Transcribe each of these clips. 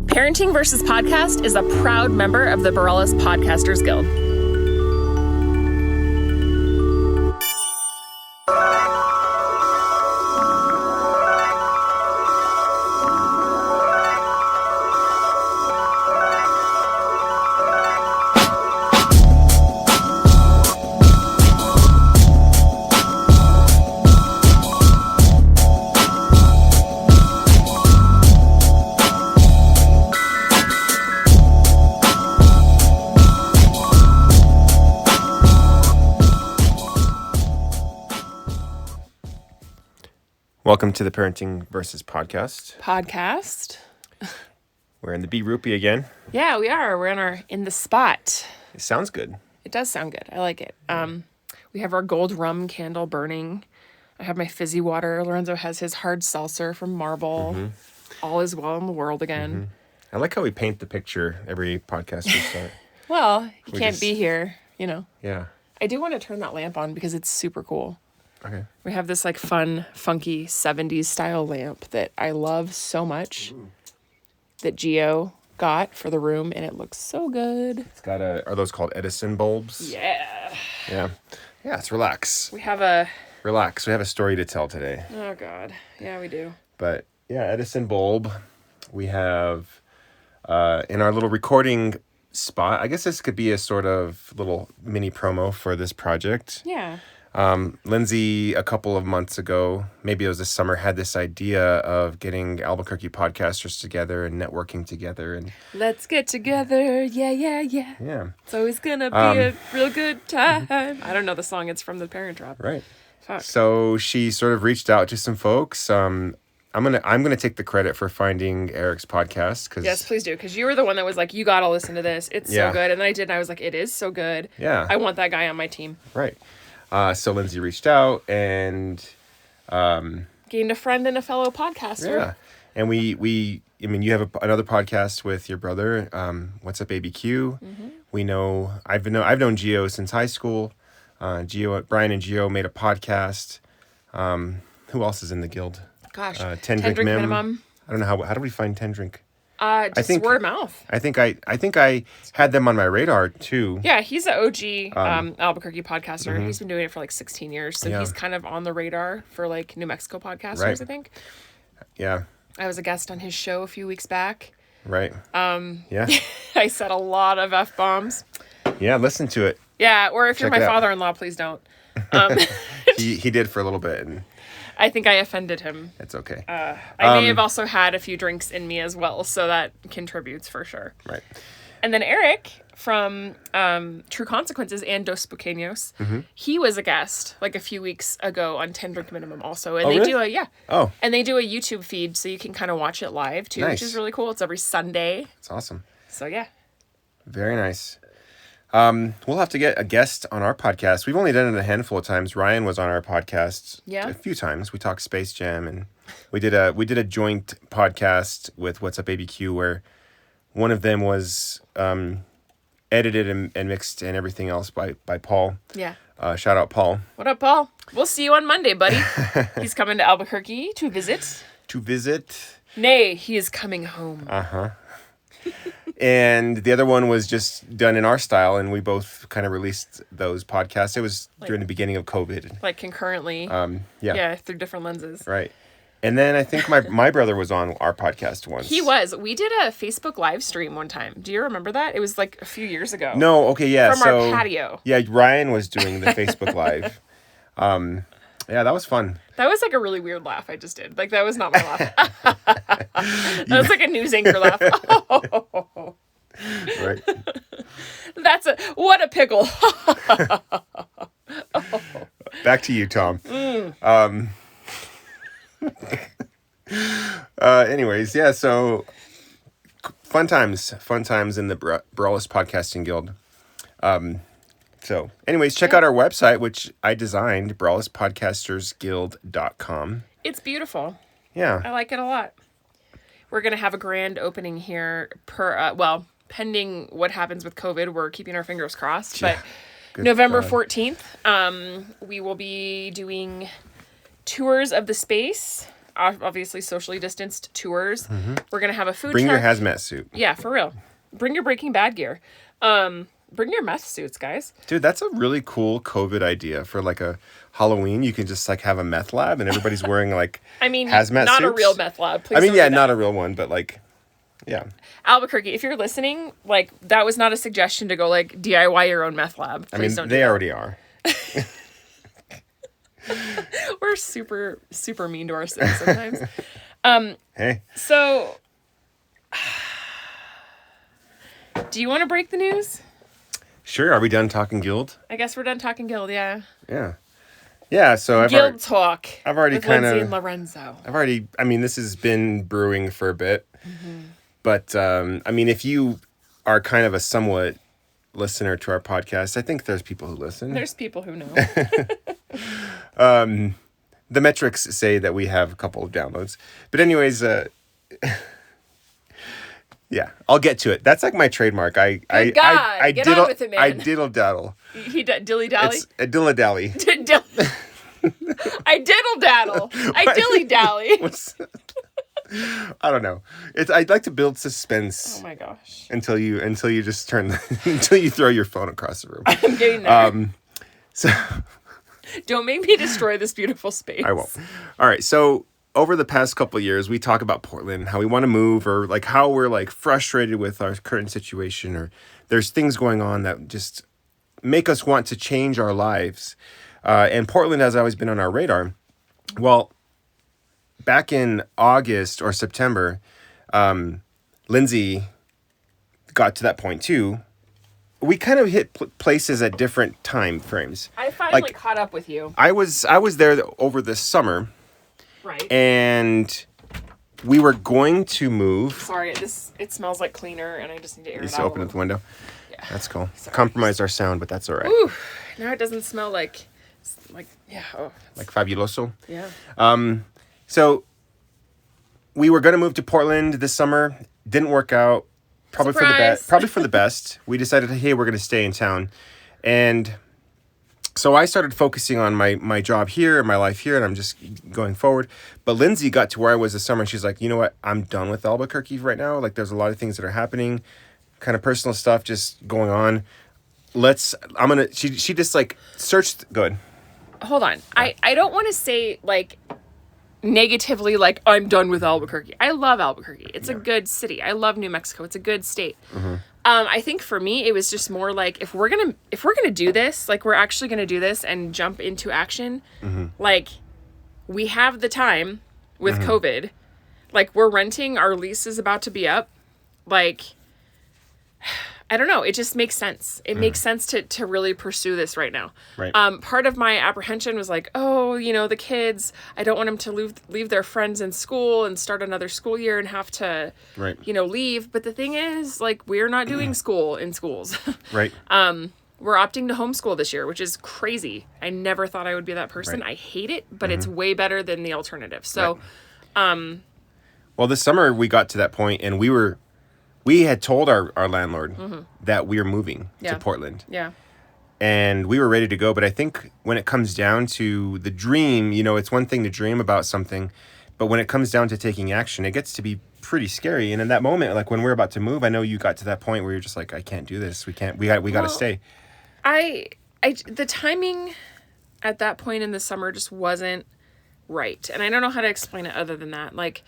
Parenting vs. Podcast is a proud member of the Borellis Podcasters Guild. Welcome to the Parenting vs. Podcast. We're in the B Rupee again. Yeah, we are. We're in the spot. It sounds good. It does sound good. I like it. We have our gold rum candle burning. I have my fizzy water. Lorenzo has his hard seltzer from Marble. Mm-hmm. All is well in the world again. Mm-hmm. I like how we paint the picture every podcast we start. Well, you can't be here, you know. Yeah. I do want to turn that lamp on because it's super cool. Okay. We have this like fun, funky 70s style lamp that I love so much. Ooh. That Gio got for the room, and it looks so good. It's got are those called Edison bulbs? Yeah. Yeah. Yeah, let's relax. Relax. We have a story to tell today. Oh, God. Yeah, we do. But yeah, Edison bulb. We have in our little recording spot. I guess this could be a sort of little mini promo for this project. Yeah. Lindsay, a couple of months ago, maybe it was this summer, had this idea of getting Albuquerque podcasters together and networking together. And let's get together. Yeah. Yeah. It's always going to be a real good time. I don't know the song. It's from the Parent Trap. Right. Fuck. So she sort of reached out to some folks. I'm gonna take the credit for finding Eric's podcast. Yes, please do. Because you were the one that was like, you got to listen to this. It's so good. And then I did. And I was like, it is so good. Yeah. I want that guy on my team. Right. So Lindsay reached out and gained a friend and a fellow podcaster. Yeah, and you have another podcast with your brother. What's Up, ABQ? Mm-hmm. I've known Gio since high school. Brian and Gio made a podcast. Who else is in the guild? Gosh, 10 Drink Minimum. I don't know how do we find 10 Drink? Just word of mouth. I think I had them on my radar too. Yeah, he's an OG Albuquerque podcaster. Mm-hmm. He's been doing it for like 16 years, so he's kind of on the radar for like New Mexico podcasters. Right. I think. Yeah. I was a guest on his show a few weeks back. Right. Yeah. I said a lot of F-bombs. Yeah, listen to it. Yeah, or if you're my father-in-law, please don't. He did for a little bit. And I think I offended him. It's okay. I may have also had a few drinks in me as well, so that contributes for sure. Right. And then Eric from True Consequences and Dos Pequeños, he was a guest like a few weeks ago on 10 Drink Minimum also. And they really? And they do a YouTube feed so you can kind of watch it live too, which is really cool. It's every Sunday. It's awesome. So yeah. Very nice. We'll have to get a guest on our podcast. We've only done it a handful of times. Ryan was on our podcast a few times. We talked Space Jam, and we did a joint podcast with What's Up ABQ where one of them was edited and mixed and everything else by Paul. Yeah. Shout out Paul. What up, Paul? We'll see you on Monday, buddy. He's coming to Albuquerque to visit. Nay, he is coming home. Uh-huh. And the other one was just done in our style, and we both kind of released those podcasts. It was during the beginning of COVID. Like concurrently. Yeah, through different lenses. Right. And then I think my brother was on our podcast once. He was. We did a Facebook live stream one time. Do you remember that? It was like a few years ago. No, okay, yeah. From our patio. Yeah, Ryan was doing the Facebook live. Yeah, that was fun. That was like a really weird laugh I just did. Like, that was not my laugh. That was like a news anchor laugh. Right. What a pickle. Back to you, Tom. Anyways, yeah, so fun times in the Borellis Podcasting Guild. So, anyways, check out our website, which I designed, BorellisPodcastersGuild.com. It's beautiful. Yeah. I like it a lot. We're going to have a grand opening here pending what happens with COVID. We're keeping our fingers crossed. But November 14th, we will be doing tours of the space. obviously socially distanced tours. We're going to have a food Bring truck. your hazmat suit. Yeah, for real. Bring your Breaking Bad gear. Bring your meth suits, guys. Dude, that's a really cool COVID idea for like a Halloween. You can just like have a meth lab and everybody's wearing like hazmat not suits. a real meth lab. Please not a real one, but like, yeah. Albuquerque, if you're listening, like that was not a suggestion to go like DIY your own meth lab. Please don't do they that. already are. We're super, super mean to ourselves sometimes. Hey. So, do you want to break the news? Sure. Are we done talking Guild? I guess we're done talking Guild, yeah. Yeah. Yeah, so Guild talk. I've already with kind Lindsay of... and Lorenzo. this has been brewing for a bit. But, if you are kind of a somewhat listener to our podcast, I think there's people who listen. There's people who know. The metrics say that we have a couple of downloads. But anyways, yeah, I'll get to it. That's like my trademark. I get on with it, man. I diddle daddle. Dilly dally? It's a dilly dally. I diddle daddle. I dilly dally. I don't know. I'd like to build suspense. Oh my gosh. Until you just until you throw your phone across the room. I'm getting there. So don't make me destroy this beautiful space. I won't. All right. So over the past couple of years, we talk about Portland, how we want to move, or like how we're like frustrated with our current situation, or there's things going on that just make us want to change our lives. And Portland has always been on our radar. Well, back in August or September, Lindsay got to that point too. We kind of hit places at different time frames. I finally caught up with you. I was there over the summer. Right. And we were going to move. Sorry, it smells like cleaner, and I just need to air it out. Just open up the window. Yeah. That's cool. Sorry. Compromised our sound, but that's all right. Ooh, now it doesn't smell like yeah. Oh. Like fabuloso. Yeah. So we were going to move to Portland this summer. Didn't work out. Probably Surprise. for the best. Probably for the best. We decided, hey, we're going to stay in town, and so I started focusing on my job here and my life here, and I'm just going forward. But Lindsay got to where I was this summer, and she's like, you know what? I'm done with Albuquerque right now. Like, there's a lot of things that are happening, kind of personal stuff just going on. She just like searched. Good. Hold on. I don't want to say like negatively like I'm done with Albuquerque. I love Albuquerque. It's a good city. I love New Mexico. It's a good state. Mm-hmm. I think for me it was just more like if we're gonna do this, like we're actually gonna do this and jump into action, like we have the time with COVID. Like we're renting, our lease is about to be up. Like I don't know. It just makes sense. It makes sense to really pursue this right now. Right. Part of my apprehension was like, oh, the kids, I don't want them to leave their friends in school and start another school year and have to, leave. But the thing is, like, we're not doing school in schools. Right. We're opting to homeschool this year, which is crazy. I never thought I would be that person. Right. I hate it, but it's way better than the alternative. So, well, this summer we got to that point and we had told our landlord that we were moving to Portland. Yeah. And we were ready to go. But I think when it comes down to the dream, it's one thing to dream about something, but when it comes down to taking action, it gets to be pretty scary. And in that moment, like when we're about to move, I know you got to that point where you're just like, I can't do this. We got to stay. The timing at that point in the summer just wasn't right. And I don't know how to explain it other than that. Like,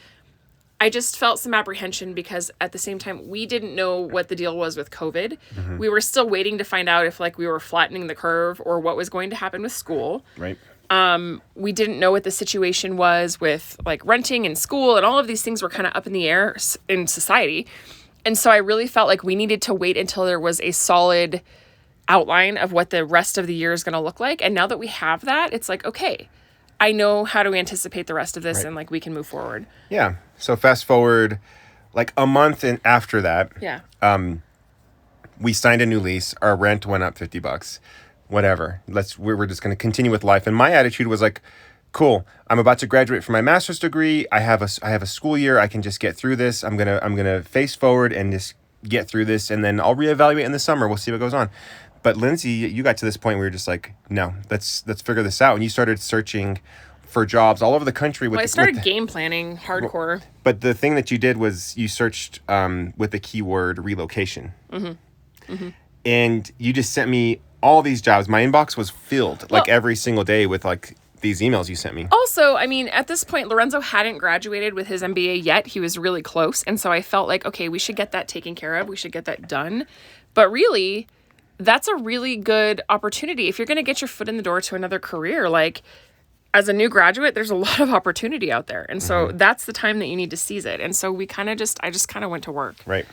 I just felt some apprehension because at the same time, we didn't know what the deal was with COVID. Mm-hmm. We were still waiting to find out if like we were flattening the curve or what was going to happen with school. Right. We didn't know what the situation was with like renting and school, and all of these things were kind of up in the air in society. And so I really felt like we needed to wait until there was a solid outline of what the rest of the year is going to look like. And now that we have that, it's like, okay, I know how to anticipate the rest of this and like we can move forward. Yeah. So fast forward like a month after that. Yeah. We signed a new lease. Our rent went up $50. Whatever. We're just going to continue with life. And my attitude was like, cool. I'm about to graduate from my master's degree. I have a school year. I can just get through this. I'm going to face forward and just get through this, and then I'll reevaluate in the summer. We'll see what goes on. But Lindsay, you got to this point where you're just like, no, let's figure this out. And you started searching for jobs all over the country. I started game planning hardcore. But the thing that you did was you searched with the keyword relocation. And you just sent me all these jobs. My inbox was filled every single day with these emails you sent me. Also, I mean, at this point, Lorenzo hadn't graduated with his MBA yet. He was really close. And so I felt like, okay, we should get that taken care of. We should get that done. But really, that's a really good opportunity. If you're going to get your foot in the door to another career, as a new graduate, there's a lot of opportunity out there. And so that's the time that you need to seize it. And so I just kind of went to work. Right.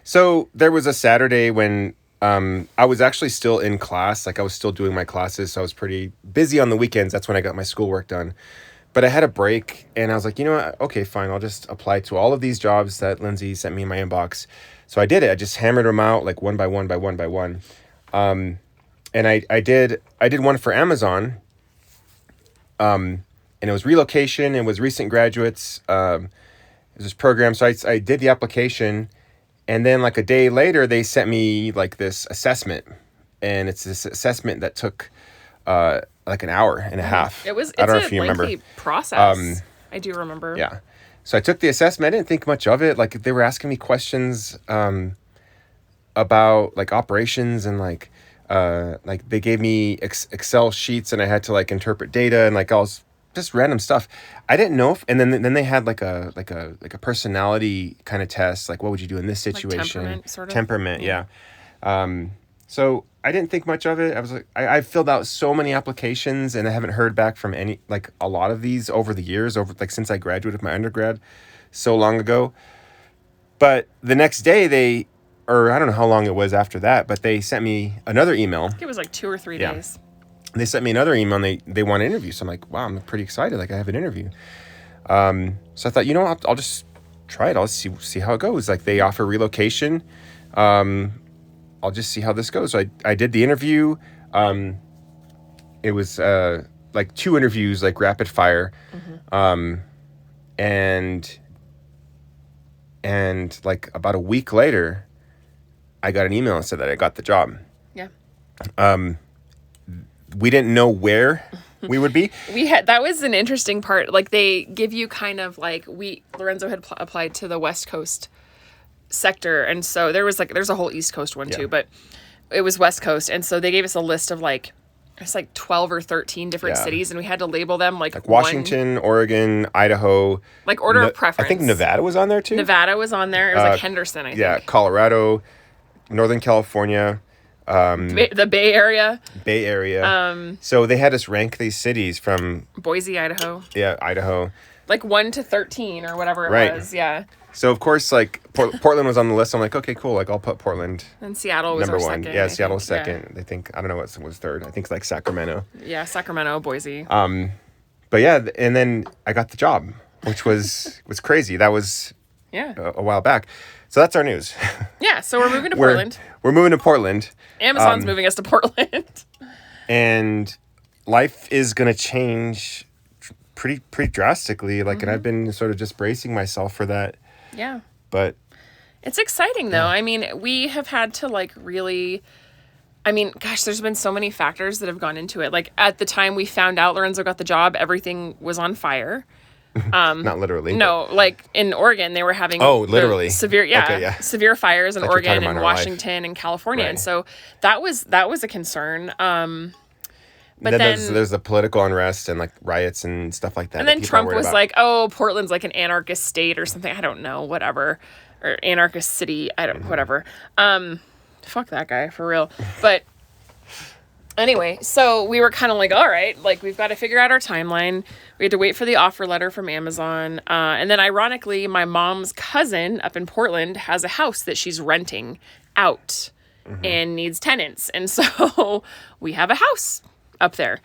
So there was a Saturday when I was actually still in class. I was still doing my classes. So I was pretty busy on the weekends. That's when I got my schoolwork done. But I had a break and I was like, you know what? Okay, fine. I'll just apply to all of these jobs that Lindsay sent me in my inbox. So I did it. I just hammered them out one by one. And I did one for Amazon. And it was relocation. It was recent graduates. It was this program. So I did the application. And then a day later, they sent me this assessment, and it's this assessment that took an hour and a half. It's a lengthy process. I do remember. Yeah. So I took the assessment. I didn't think much of it. They were asking me questions about operations and they gave me Excel sheets and I had to interpret data and all just random stuff. I didn't know and then they had a personality kind of test, what would you do in this situation? Temperament, sort of. Temperament, yeah. So I didn't think much of it. I was I filled out so many applications and I haven't heard back from any a lot of these over the years, since I graduated my undergrad so long ago. But the next day or I don't know how long it was after that, but they sent me another email. I think it was 2 or 3 days. They sent me another email and they want to interview. So I'm wow, I'm pretty excited. I have an interview. So I thought, I'll just try it. I'll see how it goes. They offer relocation. I'll just see how this goes. So I did the interview. It was 2 interviews, rapid fire. And about a week later, I got an email and said that I got the job. Yeah. We didn't know where we would be. That was an interesting part. They give you kind of Lorenzo had applied to the West Coast sector. And so there's a whole East Coast one too, but it was West Coast. And so they gave us a list of it's 12 or 13 different cities and we had to label them Washington, Oregon, Idaho. Order of preference. I think Nevada was on there too. Nevada was on there. It was Henderson, I think. Yeah, Colorado, Northern California. The Bay Area. So they had us rank these cities from Boise, Idaho. Yeah, Idaho. 1 to 13 or whatever it was. Yeah. So of course, Portland was on the list. I'm like, okay, cool. I'll put Portland. And Seattle was number our one. second. Yeah, Seattle was second. I think I don't know what was third. I think it's Sacramento. Yeah, Sacramento, Boise. But yeah, and then I got the job, which was crazy. That was a while back. So that's our news. Yeah, so we're moving to Portland. We're moving to Portland. Amazon's moving us to Portland. And life is going to change pretty drastically. And I've been sort of just bracing myself for that. Yeah. But it's exciting though. I mean, we have had to really, gosh, there's been so many factors that have gone into it. At the time we found out Lorenzo got the job, everything was on fire. Not literally. No, in Oregon, they were having literally severe, severe fires in Oregon and Washington and California, right. And so that was a concern. But then there's the political unrest and riots and stuff like that. And then Trump was Portland's an anarchist state or something. I don't know, whatever, or anarchist city. I don't, whatever. Fuck that guy for real. But anyway, so we were kind of all right, we've got to figure out our timeline. We had to wait for the offer letter from Amazon. And then ironically, my mom's cousin up in Portland has a house that she's renting out and needs tenants. And so we have a house up there,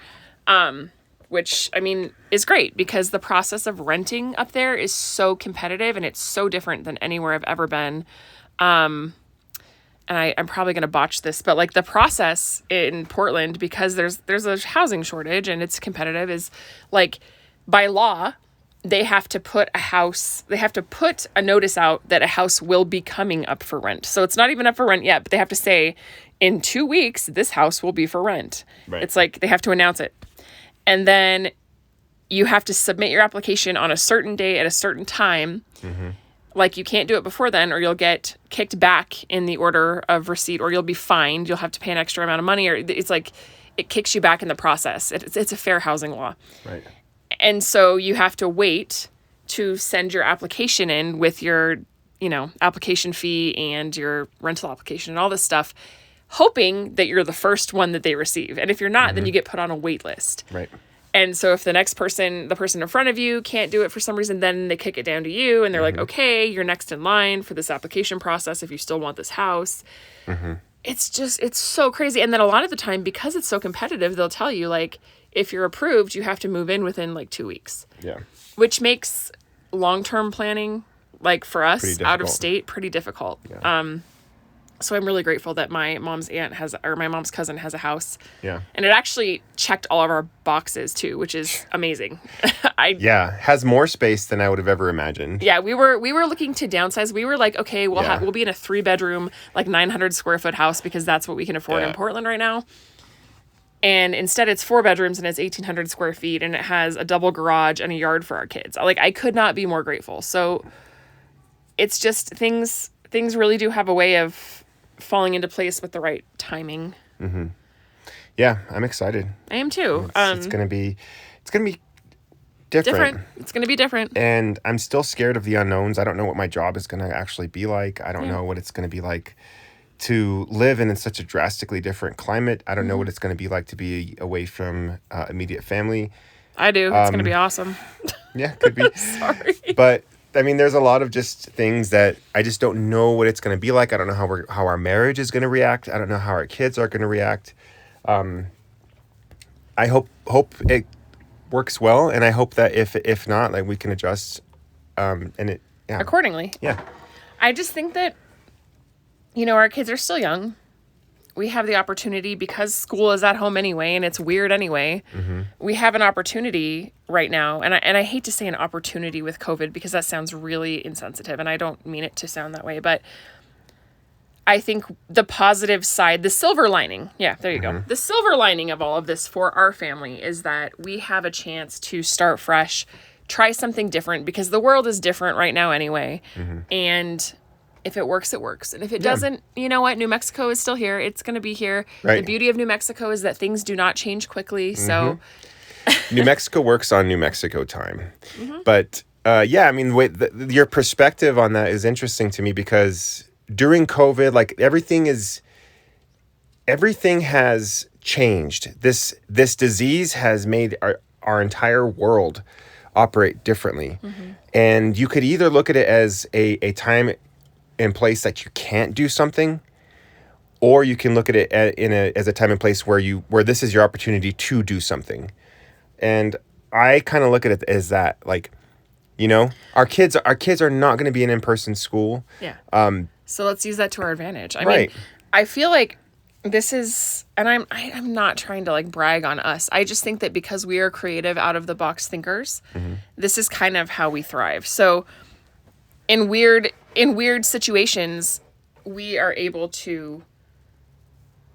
which, is great because the process of renting up there is so competitive and it's so different than anywhere I've ever been. And I'm probably going to botch this, but the process in Portland, because there's a housing shortage and it's competitive, is by law, they have to put a notice out that a house will be coming up for rent. So it's not even up for rent yet, but they have to say in 2 weeks, this house will be for rent. Right. It's they have to announce it. And then you have to submit your application on a certain day at a certain time. Like, you can't do it before then, or you'll get kicked back in the order of receipt, or you'll be fined. You'll have to pay an extra amount of money, or it's like it kicks you back in the process. It's a fair housing law. Right. And so you have to wait to send your application in with your, application fee and your rental application and all this stuff, hoping that you're the first one that they receive. And if you're not, then you get put on a wait list. Right. And so if the person in front of you can't do it for some reason, then they kick it down to you and they're like, okay, you're next in line for this application process if you still want this house. It's so crazy. And then a lot of the time, because it's so competitive, they'll tell you, like, if you're approved, you have to move in within like 2 weeks. Yeah. Which makes long-term planning, like for us out of state, pretty difficult. Yeah. So I'm really grateful that my mom's cousin has a house. Yeah. And it actually checked all of our boxes too, which is amazing. Has more space than I would have ever imagined. Yeah, we were looking to downsize. We were like, okay, we'll be in a 3-bedroom, like 900 square foot house because that's what we can afford in Portland right now. And instead it's 4 bedrooms and it's 1,800 square feet and it has a double garage and a yard for our kids. Like, I could not be more grateful. So it's just things really do have a way of falling into place with the right timing. Yeah, I'm excited. I am too. It's gonna be different. It's gonna be different. And I'm still scared of the unknowns. I don't know what my job is gonna actually be like. I don't know what it's gonna be like to live in such a drastically different climate. I don't know what it's gonna be like to be away from immediate family. I do. It's gonna be awesome. Yeah, could be. Sorry. But I mean, there's a lot of just things that I just don't know what it's going to be like. I don't know how our marriage is going to react. I don't know how our kids are going to react. I hope it works well, and I hope that if not, like, we can adjust accordingly. Yeah. I just think that our kids are still young. We have the opportunity, because school is at home anyway, and it's weird anyway. We have an opportunity right now. And I hate to say an opportunity with COVID, because that sounds really insensitive, and I don't mean it to sound that way. But I think the positive side, the silver lining, there you go. The silver lining of all of this for our family is that we have a chance to start fresh, try something different, because the world is different right now anyway. And if it works, it works. And if it doesn't, you know what? New Mexico is still here. It's going to be here. Right. The beauty of New Mexico is that things do not change quickly. So New Mexico works on New Mexico time. But I mean, your perspective on that is interesting to me, because during COVID, like, everything has changed. This disease has made our entire world operate differently. And you could either look at it as a time in place that you can't do something, or you can look at it as a time and place where this is your opportunity to do something. And I kind of look at it as that, like, our kids are not going to be in in-person school. So let's use that to our advantage. I mean, I feel like this is, and I'm not trying to, like, brag on us. I just think that because we are creative, out of the box thinkers, this is kind of how we thrive. So in weird situations, we are able to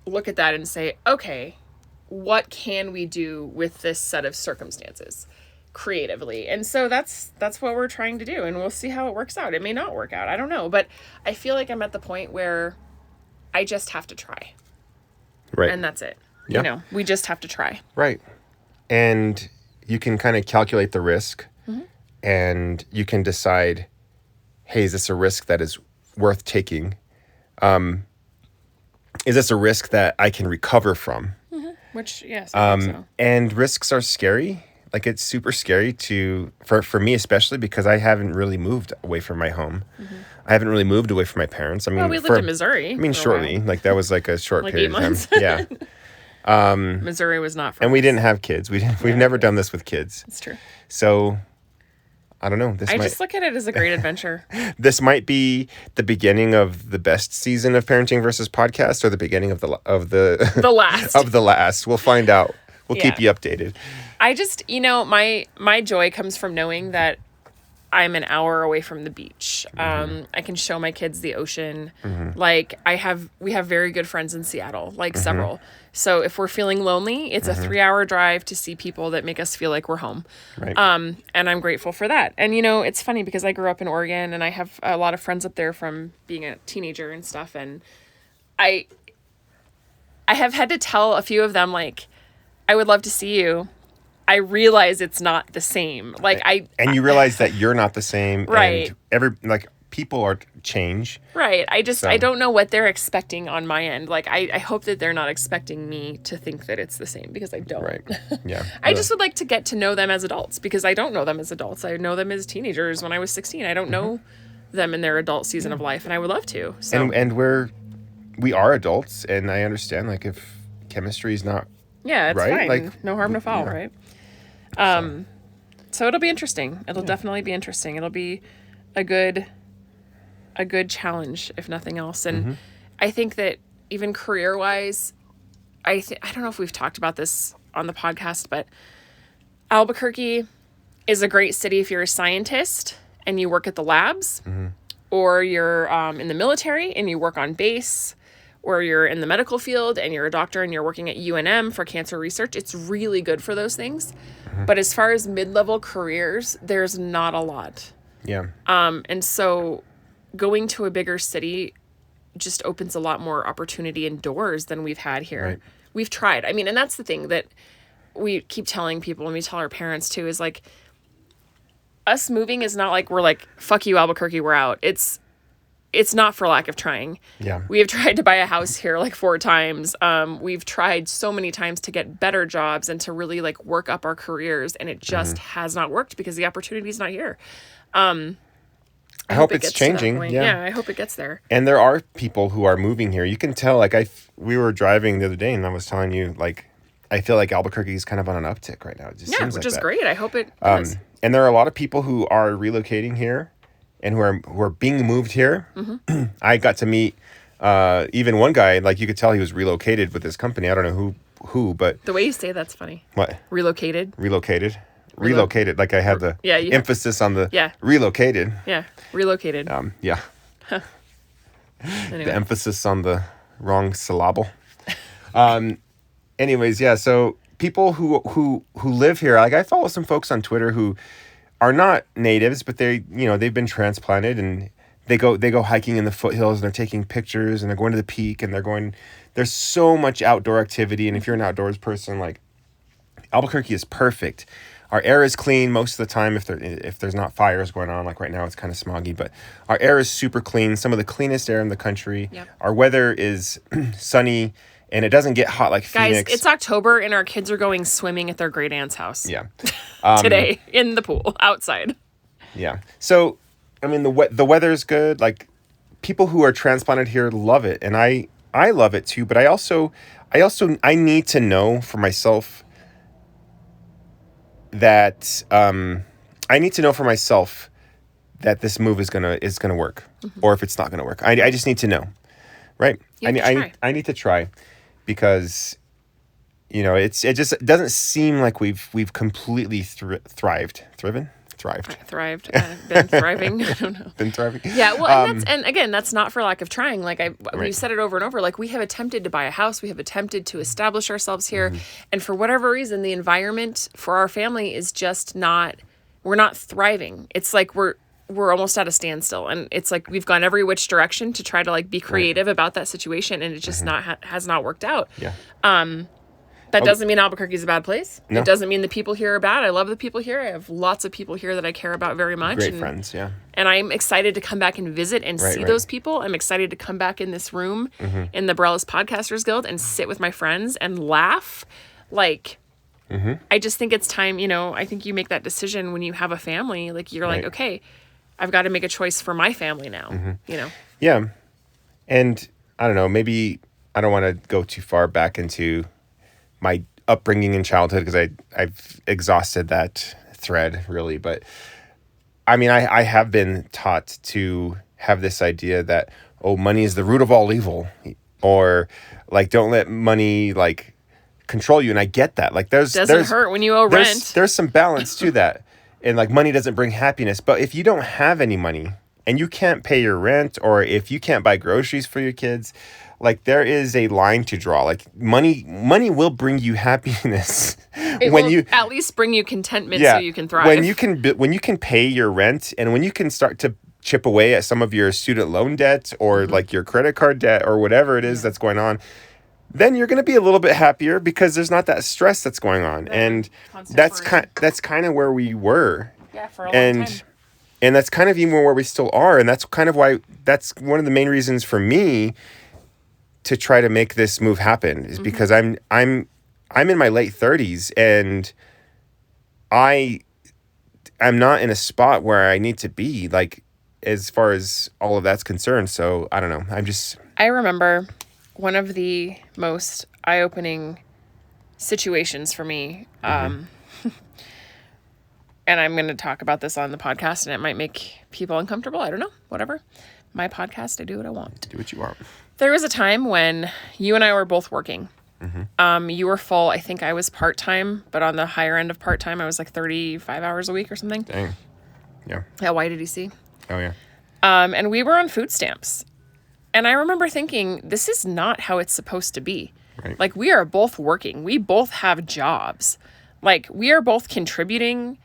look at that and say, okay, what can we do with this set of circumstances creatively? And so that's what we're trying to do, and we'll see how it works out. It may not work out. I don't know, but I feel like I'm at the point where I just have to try. Right. And that's it. Yeah. We just have to try. Right. And you can kind of calculate the risk, and you can decide, hey, is this a risk that is worth taking? Is this a risk that I can recover from? Which, yes, I think so. And risks are scary. Like, it's super scary for me, especially because I haven't really moved away from my home. I haven't really moved away from my parents. I mean, we lived in Missouri. I mean, shortly. Like, that was like a short like period 8 months. of time. Yeah. Missouri was not for and us. We didn't have kids. We've never done this with kids. It's true. So I don't know. I just look at it as a great adventure. This might be the beginning of the best season of Parenting Versus Podcast, or the beginning of the last of the last. We'll find out. We'll keep you updated. I just, my joy comes from knowing that I'm an hour away from the beach. I can show my kids the ocean. Like we have very good friends in Seattle, like several. So if we're feeling lonely, it's a 3-hour drive to see people that make us feel like we're home. Right. And I'm grateful for that. And, you know, it's funny because I grew up in Oregon and I have a lot of friends up there from being a teenager and stuff. And I have had to tell a few of them, like, I would love to see you. I realize it's not the same. Like and you realize that you're not the same. Right. And people are change. Right. I don't know what they're expecting on my end. Like, I hope that they're not expecting me to think that it's the same because I don't. Right. Yeah. I just would like to get to know them as adults because I don't know them as adults. I know them as teenagers when I was 16. I don't know them in their adult season of life, and I would love to. So. And we are adults, and I understand, like, if chemistry is not it's right, fine. like, no harm, no foul, right? So it'll be interesting. It'll definitely be interesting. It'll be a good challenge, if nothing else. And I think that even career-wise, I don't know if we've talked about this on the podcast, but Albuquerque is a great city if you're a scientist and you work at the labs, or you're in the military and you work on base, or you're in the medical field and you're a doctor and you're working at UNM for cancer research. It's really good for those things. But as far as mid-level careers, there's not a lot. Yeah. And so going to a bigger city just opens a lot more opportunity and doors than we've had here. Right. We've tried. I mean, and that's the thing that we keep telling people and we tell our parents too, is like, us moving is not like we're like, fuck you, Albuquerque, we're out. It's not for lack of trying. Yeah. We have tried to buy a house here like 4 times. We've tried so many times to get better jobs and to really like work up our careers, and it just has not worked because the opportunity is not here. I hope it's changing. Yeah, I hope it gets there. And there are people who are moving here. You can tell, like, we were driving the other day and I was telling you, like, I feel like Albuquerque is kind of on an uptick right now. It just seems which like is that. great. I hope it does. And there are a lot of people who are relocating here and who are being moved here. I got to meet even one guy, like, you could tell he was relocated with his company. I don't know who, but the way you say that's funny. What? Relocated. Like, I had the emphasis on the relocated. Yeah, relocated. Yeah. Anyway. The emphasis on the wrong syllable. Anyways, yeah. So people who live here, like, I follow some folks on Twitter who are not natives, but they've been transplanted, and they go hiking in the foothills and they're taking pictures and they're going to the peak and there's so much outdoor activity. And if you're an outdoors person, like, Albuquerque is perfect. Our air is clean most of the time if there's not fires going on. Like right now, it's kind of smoggy, but our air is super clean. Some of the cleanest air in the country. Yep. Our weather is sunny, and it doesn't get hot like Phoenix. Guys, it's October, and our kids are going swimming at their great aunt's house. Yeah. Today in the pool outside. Yeah. So, I mean, the weather is good. Like, people who are transplanted here love it, and I love it too. But I also need to know for myself that this move is gonna work, or if it's not gonna work. I just need to know, right? I need to try, because it just doesn't seem like we've completely thrived. Been thriving. I don't know. Been thriving. Yeah, well, and again, that's not for lack of trying. Like, we've said it over and over. Like, we have attempted to buy a house. We have attempted to establish ourselves here. And for whatever reason, the environment for our family is just we're not thriving. It's like we're almost at a standstill. And it's like we've gone every which direction to try to, like, be creative about that situation. And it just has not worked out. Yeah. That doesn't mean Albuquerque's a bad place. No. It doesn't mean the people here are bad. I love the people here. I have lots of people here that I care about very much. Great friends, yeah. And I'm excited to come back and visit and see those people. I'm excited to come back in this room in the Borellis Podcasters Guild and sit with my friends and laugh. Like, I just think it's time, I think you make that decision when you have a family. Like, you're like, okay, I've got to make a choice for my family now, Yeah. And I don't know, maybe I don't want to go too far back into my upbringing in childhood, because I've exhausted that thread, really. But I mean, I have been taught to have this idea that, money is the root of all evil, or, like, don't let money, like, control you. And I get that. Like, doesn't hurt when you owe rent. There's some balance to that. and like money doesn't bring happiness. But if you don't have any money and you can't pay your rent, or if you can't buy groceries for your kids, like there is a line to draw. Like money will bring you happiness. It will you at least bring you contentment, so you can thrive. When you can pay your rent, and when you can start to chip away at some of your student loan debt, or like your credit card debt, or whatever it is that's going on, then you're going to be a little bit happier because there's not that stress that's going on. Right. And that's kind of where we were. Yeah, for a long time. And that's kind of even where we still are. And that's kind of why, that's one of the main reasons for me to try to make this move happen, is because I'm in my late 30s, and I'm not in a spot where I need to be, like, as far as all of that's concerned. So I don't know. I remember one of the most eye-opening situations for me, and I'm going to talk about this on the podcast, and it might make people uncomfortable. I don't know. Whatever. My podcast, I do what I want. Do what you want. There was a time when you and I were both working. You were full. I think I was part-time, but on the higher end of part-time, I was like 35 hours a week or something. Dang. Yeah. At YDDC. Oh, yeah. And we were on food stamps. And I remember thinking, this is not how it's supposed to be. Right. Like, we are both working. We both have jobs. Like, we are both contributing.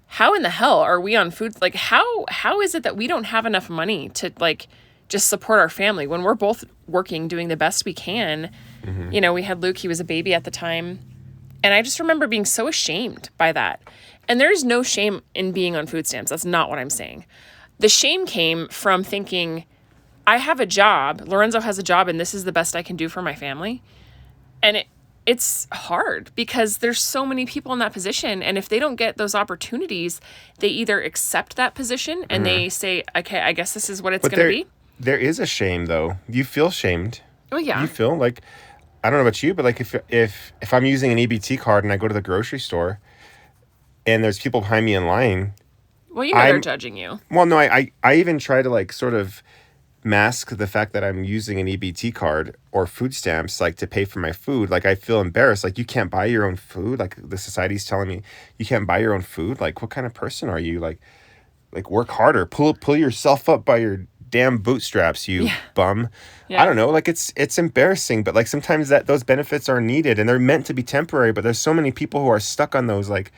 How in the hell are we on food? Like, how is it that we don't have enough money to, like, just support our family when we're both working, doing the best we can? You know, we had Luke, he was a baby at the time. And I just remember being so ashamed by that. And there's no shame in being on food stamps. That's not what I'm saying. The shame came from thinking, I have a job, Lorenzo has a job, and this is the best I can do for my family. And it's hard because there's so many people in that position. And if they don't get those opportunities, they either accept that position and they say, okay, I guess this is what it's going to be. There is a shame, though. You feel shamed. Oh, yeah. You feel like, I don't know about you, but like if I'm using an EBT card and I go to the grocery store and there's people behind me in line. Well, you know they're judging you. Well, no, I even try to like sort of mask the fact that I'm using an EBT card or food stamps, like to pay for my food. Like I feel embarrassed. Like, you can't buy your own food. Like the society's telling me you can't buy your own food. Like, what kind of person are you? Like work harder. Pull yourself up by your damn bootstraps, you bum. Yeah. I don't know. Like it's embarrassing, but like sometimes those benefits are needed and they're meant to be temporary. But there's so many people who are stuck on those, like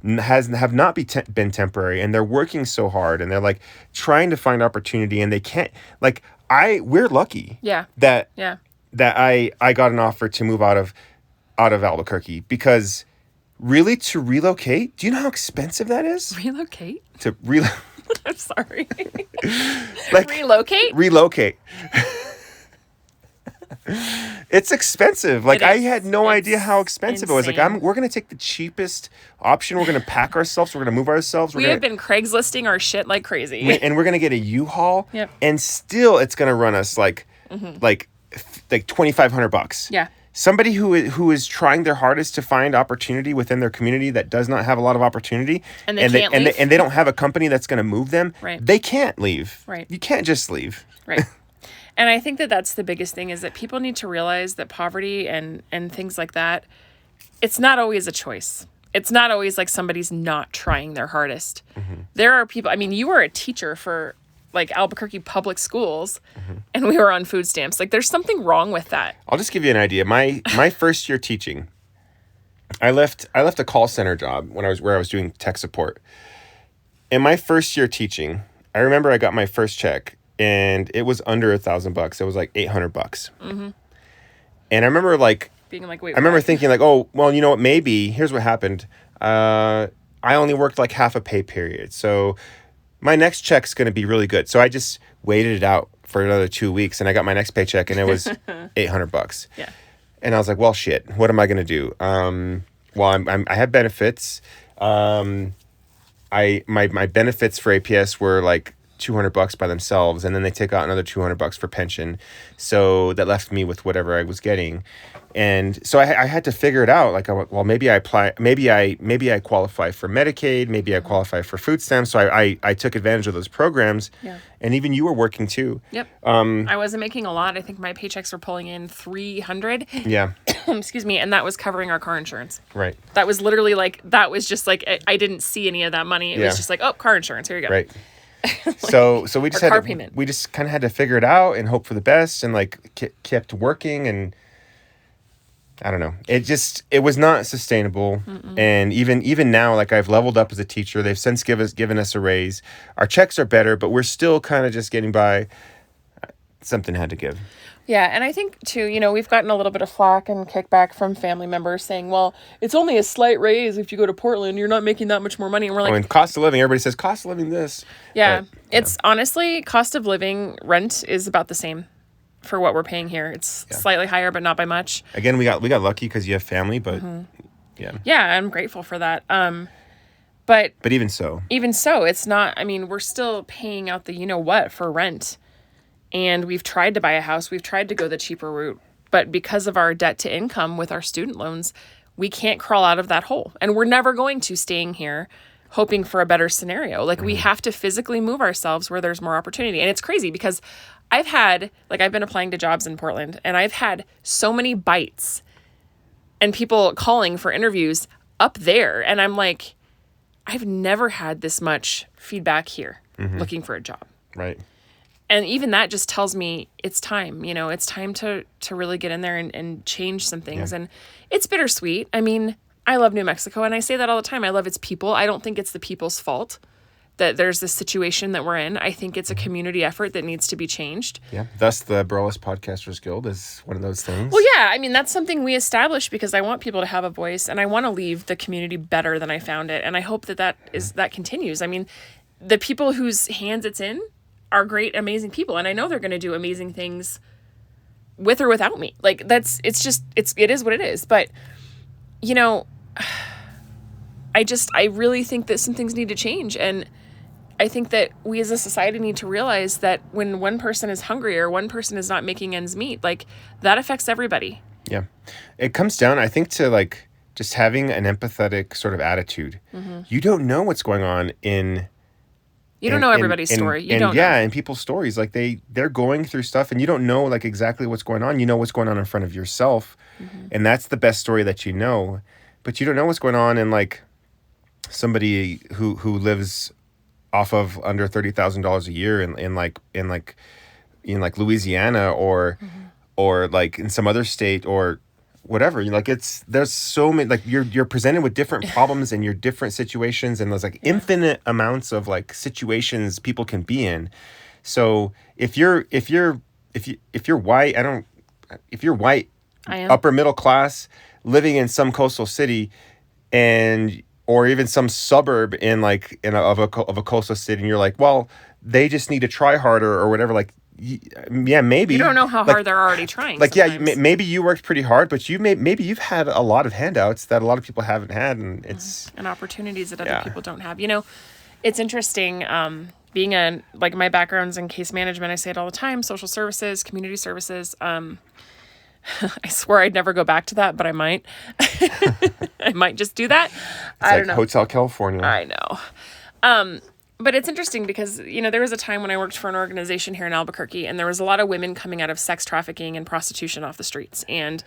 have not been temporary, and they're working so hard and they're like trying to find opportunity and they can't. Like we're lucky. That I got an offer to move out of Albuquerque, because really, to relocate, do you know how expensive that is? Relocate? I'm sorry. Like relocate? Relocate. It's expensive. Like, I had no idea how expensive it was. Like, we're going to take the cheapest option. We're going to pack ourselves. We're going to move ourselves. We have been Craigslisting our shit like crazy. And we're going to get a U-Haul. Yep. And still, it's going to run us like $2,500. Yeah. Somebody who is trying their hardest to find opportunity within their community that does not have a lot of opportunity, and they don't have a company that's going to move them. Right. They can't leave. Right. You can't just leave. Right. And I think that that's the biggest thing, is that people need to realize that poverty and things like that, it's not always a choice. It's not always like somebody's not trying their hardest. There are people, I mean, you were a teacher for like Albuquerque public schools, and we were on food stamps. Like, there's something wrong with that. I'll just give you an idea. My first year teaching, I left a call center job where I was doing tech support. In my first year teaching, I remember I got my first check, and it was under $1,000. It was like $800. And I remember being like, wait. I remember thinking like, oh, well, you know what? Maybe here's what happened. I only worked like half a pay period, so my next check's going to be really good. So I just waited it out for another 2 weeks, and I got my next paycheck, and it was $800. Yeah. And I was like, well, shit, what am I going to do? Well, I have benefits. My benefits for APS were like $200 by themselves, and then they take out another $200 for pension. So that left me with whatever I was getting. And so I had to figure it out. Like, well, maybe I apply, maybe I qualify for Medicaid, maybe I qualify for food stamps. So I took advantage of those programs. Yeah. And even you were working too. Yep. I wasn't making a lot. I think my paychecks were pulling in $300. Yeah. excuse me, and that was covering our car insurance. Right. That was literally like, that was just like, I didn't see any of that money. It was just like, oh, car insurance, here you go. Right. Like, so we just we just kind of had to figure it out and hope for the best, and like kept working, and I don't know. It was not sustainable. Mm-mm. And even now, like, I've leveled up as a teacher. They've since given us a raise. Our checks are better, but we're still kind of just getting by. Something had to give. Yeah, and I think, too, we've gotten a little bit of flack and kickback from family members saying, well, it's only a slight raise if you go to Portland. You're not making that much more money. And we're like... and cost of living. Everybody says cost of living this. Yeah, but, it's honestly, cost of living, rent is about the same for what we're paying here. It's slightly higher, but not by much. Again, we got lucky because you have family, but yeah. Yeah, I'm grateful for that. But even so, it's not... I mean, we're still paying out the you-know-what for rent. And we've tried to buy a house. We've tried to go the cheaper route. But because of our debt to income with our student loans, we can't crawl out of that hole. And we're never going to staying here hoping for a better scenario. Like, we have to physically move ourselves where there's more opportunity. And it's crazy because I've been applying to jobs in Portland, and I've had so many bites and people calling for interviews up there. And I'm like, I've never had this much feedback here looking for a job. Right. And even that just tells me it's time, it's time to really get in there and change some things. Yeah. And it's bittersweet. I mean, I love New Mexico, and I say that all the time. I love its people. I don't think it's the people's fault that there's this situation that we're in. I think it's a community effort that needs to be changed. Yeah. Thus, the Burles Podcasters Guild is one of those things. Well, yeah. I mean, that's something we established because I want people to have a voice, and I want to leave the community better than I found it. And I hope that continues. I mean, the people whose hands it's in are great, amazing people. And I know they're going to do amazing things with or without me. Like, it is what it is. But, I really think that some things need to change. And I think that we as a society need to realize that when one person is hungry or one person is not making ends meet, like, that affects everybody. Yeah. It comes down, I think, to like just having an empathetic sort of attitude. Mm-hmm. You don't know what's going on You don't know everybody's story. You don't know. Yeah, and people's stories, like they're going through stuff, and you don't know like exactly what's going on. You know what's going on in front of yourself, and that's the best story that you know. But you don't know what's going on in like somebody who lives off of under $30,000 a year in Louisiana or like in some other state or whatever. There's so many, like you're presented with different problems and your different situations, and there's like infinite amounts of like situations people can be in. So if you're white, upper middle class, living in some coastal city, or even some suburb of a coastal city, and you're like, well, they just need to try harder or whatever, like. Yeah, maybe you don't know how hard they're already trying. Like, sometimes. Maybe you worked pretty hard, but maybe you've had a lot of handouts that a lot of people haven't had, and it's and opportunities that other people don't have. It's interesting. Being my background's in case management, I say it all the time: social services, community services. I swear I'd never go back to that, but I might. I might just do that. I don't know. Hotel California. I know. But it's interesting because, there was a time when I worked for an organization here in Albuquerque, and there was a lot of women coming out of sex trafficking and prostitution off the streets. And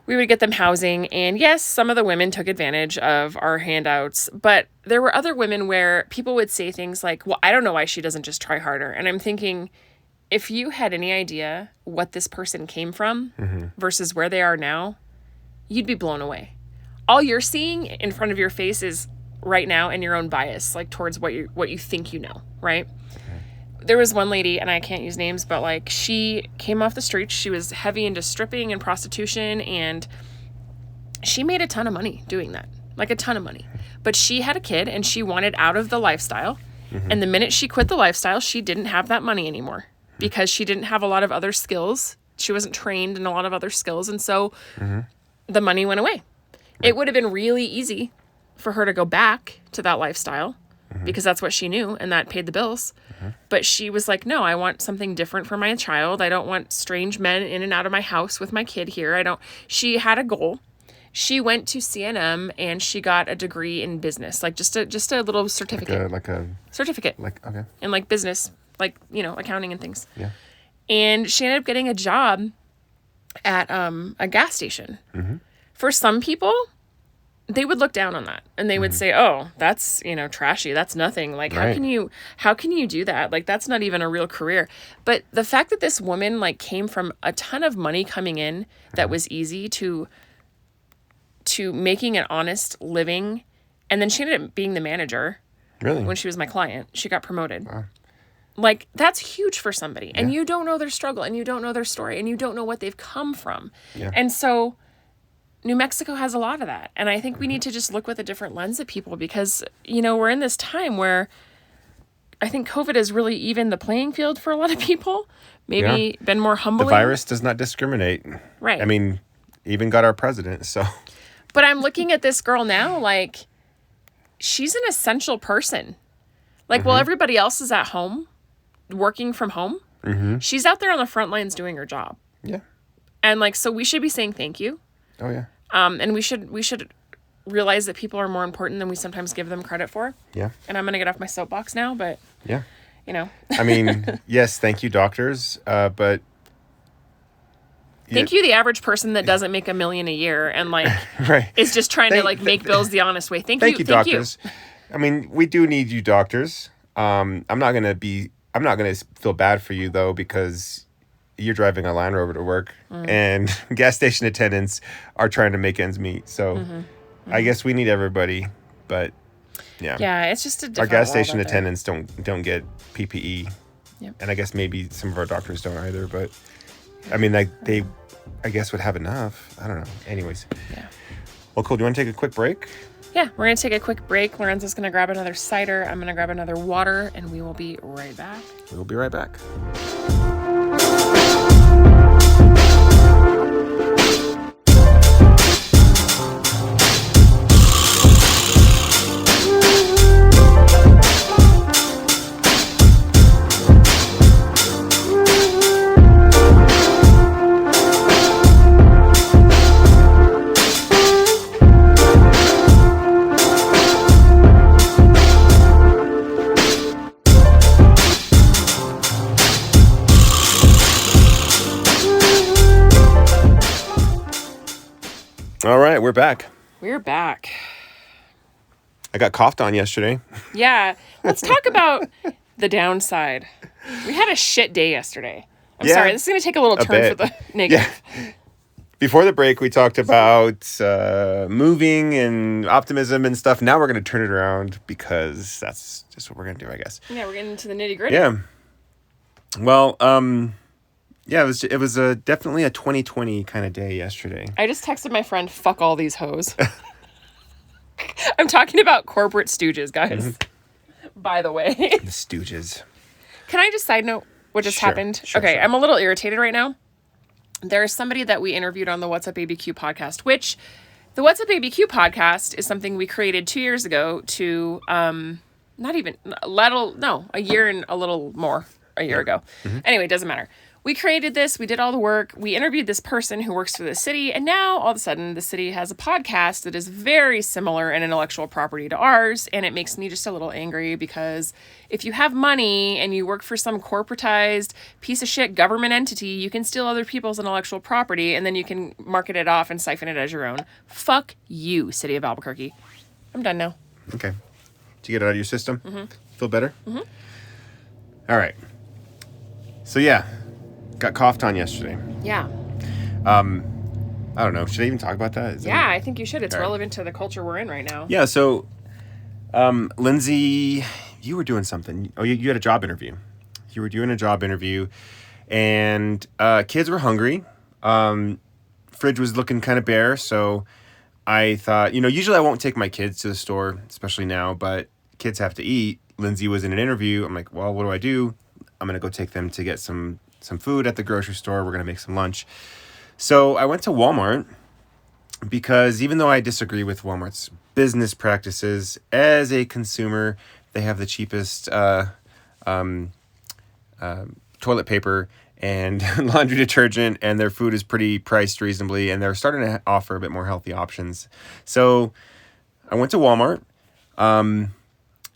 we would get them housing. And yes, some of the women took advantage of our handouts. But there were other women where people would say things like, well, I don't know why she doesn't just try harder. And I'm thinking, if you had any idea what this person came from versus where they are now, you'd be blown away. All you're seeing in front of your face is right now and your own bias, like towards what you think right? There was one lady, and I can't use names, but like she came off the streets. She was heavy into stripping and prostitution, and she made a ton of money doing that, like a ton of money. But she had a kid, and she wanted out of the lifestyle. And the minute she quit the lifestyle, she didn't have that money anymore because she didn't have a lot of other skills. She wasn't trained in a lot of other skills, and so the money went away. It would have been really easy for her to go back to that lifestyle because that's what she knew and that paid the bills. But she was like, no, I want something different for my child. I don't want strange men in and out of my house with my kid here. She had a goal. She went to CNM and she got a degree in business, like just a little certificate. Like a certificate. Okay. In like business, like, accounting and things. Yeah. And she ended up getting a job at a gas station. For some people, they would look down on that and they would say, oh, that's, trashy. That's nothing. Like, how can you do that? Like, that's not even a real career. But the fact that this woman like came from a ton of money coming in that was easy to making an honest living. And then she ended up being the manager. Really? When she was my client, she got promoted. Wow. Like, that's huge for somebody. Yeah. And you don't know their struggle and you don't know their story and you don't know what they've come from. Yeah. And so New Mexico has a lot of that. And I think we need to just look with a different lens at people because, we're in this time where I think COVID has really evened the playing field for a lot of people. Maybe been more humbling. The virus does not discriminate. Right. I mean, even got our president, so. But I'm looking at this girl now, like, she's an essential person. Like, while everybody else is at home, working from home, she's out there on the front lines doing her job. Yeah. And, like, so we should be saying thank you. Oh, yeah. And we should realize that people are more important than we sometimes give them credit for. Yeah. And I'm going to get off my soapbox now, but, I mean, yes, thank you, doctors, but... Thank you, the average person that doesn't make $1 million a year and like is just trying to like make bills the honest way. Thank you, doctors. I mean, we do need you, doctors. I'm not gonna feel bad for you though because you're driving a Land Rover to work and gas station attendants are trying to make ends meet. So I guess we need everybody, but yeah, it's just a different our gas station attendants don't get PPE, and I guess maybe some of our doctors don't either. But I mean, like they. I guess would have enough. I don't know. Anyways. Yeah. Well, cool. Do you want to take a quick break? Yeah, we're going to take a quick break. Lorenzo's going to grab another cider. I'm going to grab another water, and we will be right back. We'll be right back. All right, we're back. We're back. I got coughed on yesterday. Yeah. Let's talk about the downside. We had a shit day yesterday. I'm sorry. This is going to take a little turn for the negative. Yeah. Before the break, we talked about moving and optimism and stuff. Now we're going to turn it around because that's just what we're going to do, I guess. Yeah, we're getting into the nitty gritty. Yeah. Well, yeah, it was definitely a 2020 kind of day yesterday. I just texted my friend, fuck all these hoes. I'm talking about corporate stooges, guys. By the way. The stooges. Can I just side note what just happened? Sure. I'm a little irritated right now. There's somebody that we interviewed on the What's Up ABQ podcast, which the What's Up ABQ podcast is something we created 2 years ago to, a year and a little more a year ago. Anyway, it doesn't matter. We created this, we did all the work, we interviewed this person who works for the city, and now all of a sudden the city has a podcast that is very similar in intellectual property to ours, and it makes me just a little angry because if you have money and you work for some corporatized piece of shit government entity, you can steal other people's intellectual property and then you can market it off and siphon it as your own. Fuck you, City of Albuquerque. I'm done now. Okay. Did you get it out of your system? Feel better? All right. So yeah. Got coughed on yesterday. Yeah. I don't know. Should I even talk about that? I think you should. It's relevant to the culture we're in right now. Yeah. So, Lindsay, you were doing something. Oh, you had a job interview. You were doing a job interview, and kids were hungry. Fridge was looking kind of bare, so I thought, usually I won't take my kids to the store, especially now, but kids have to eat. Lindsay was in an interview. I'm like, well, what do? I'm gonna go take them to get some food at the grocery store. We're going to make some lunch. So I went to Walmart because even though I disagree with Walmart's business practices, as a consumer, they have the cheapest toilet paper and laundry detergent, and their food is pretty priced reasonably, and they're starting to offer a bit more healthy options. So I went to Walmart.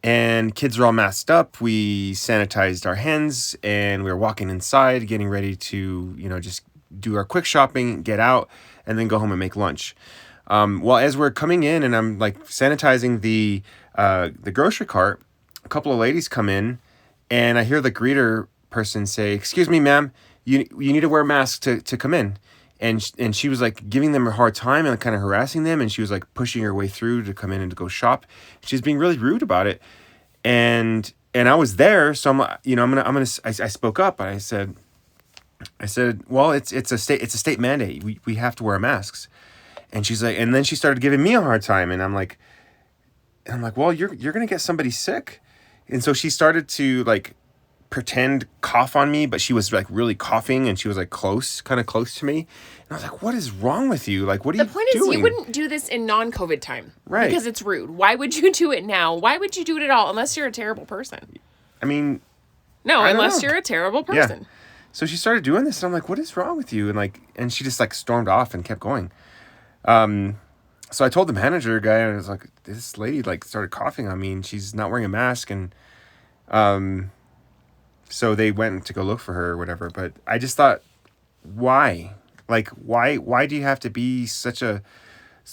And kids are all masked up. We sanitized our hands and we were walking inside, getting ready to, just do our quick shopping, get out, and then go home and make lunch. Well, as we're coming in and I'm like sanitizing the grocery cart, a couple of ladies come in, and I hear the greeter person say, "Excuse me, ma'am, you need to wear a mask to come in." And she was like giving them a hard time and kind of harassing them, and she was like pushing her way through to come in and to go shop. She was being really rude about it, and I was there, so I spoke up. I said, well, it's a state mandate. We have to wear masks. And she's like, and then she started giving me a hard time, and I'm like, well, you're gonna get somebody sick. And so she started to like pretend cough on me, but she was like really coughing, and she was like kind of close to me. And I was like, what is wrong with you? Like, what are you doing? The point is, you wouldn't do this in non-COVID time. Right. Because it's rude. Why would you do it now? Why would you do it at all? Unless you're a terrible person. I mean... No, unless you're a terrible person. Yeah. So she started doing this, and I'm like, what is wrong with you? And she just like stormed off and kept going. So I told the manager guy, and I was like, this lady like started coughing on me, and she's not wearing a mask. And so they went to go look for her or whatever. But I just thought, why? Like, why do you have to be so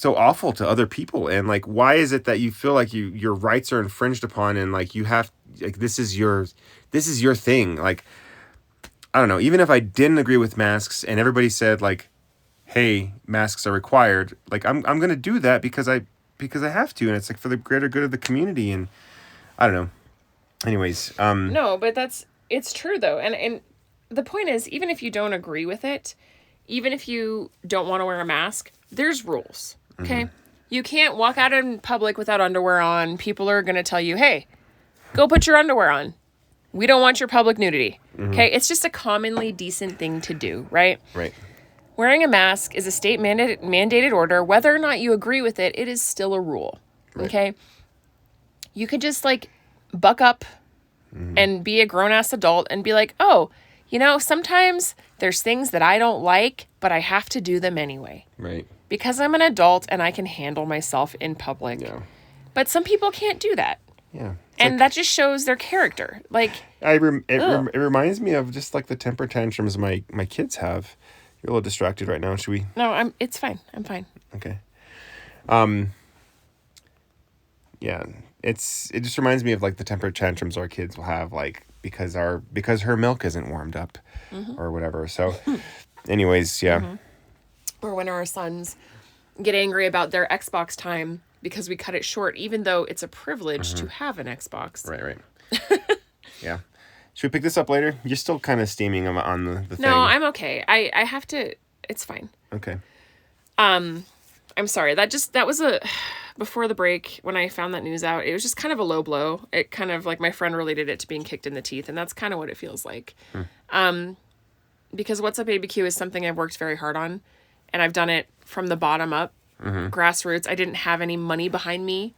awful to other people? And like, why is it that you feel like your rights are infringed upon, and like you have, like, this is your thing? Like, I don't know, even if I didn't agree with masks and everybody said like, hey, masks are required, like I'm going to do that because I have to, and it's like for the greater good of the community. And I don't know. Anyways, no, but it's true though. And the point is, even if you don't agree with it, even if you don't want to wear a mask, there's rules. Okay? Mm-hmm. You can't walk out in public without underwear on. People are going to tell you, "Hey, go put your underwear on. We don't want your public nudity." Mm-hmm. Okay? It's just a commonly decent thing to do, right? Right. Wearing a mask is a state mandated order. Whether or not you agree with it, it is still a rule. Right. Okay? You could just like buck up and be a grown-ass adult and be like, "Oh, sometimes there's things that I don't like, but I have to do them anyway." Right. Because I'm an adult and I can handle myself in public. Yeah. But some people can't do that. Yeah. And that just shows their character. Like, it reminds me of just like the temper tantrums my kids have. You're a little distracted right now. Should we? No, it's fine. I'm fine. Okay. Yeah. It just reminds me of like the temper tantrums our kids will have, like because her milk isn't warmed up, or whatever. So, anyways, yeah. Mm-hmm. Or when our sons get angry about their Xbox time because we cut it short, even though it's a privilege to have an Xbox. Right. Yeah. Should we pick this up later? You're still kind of steaming on the thing. No, I'm okay. I have to. It's fine. Okay. I'm sorry. That was before the break when I found that news out. It was just kind of a low blow. It kind of like my friend related it to being kicked in the teeth, and that's kind of what it feels like. Because What's Up ABQ is something I've worked very hard on, and I've done it from the bottom up, grassroots. I didn't have any money behind me.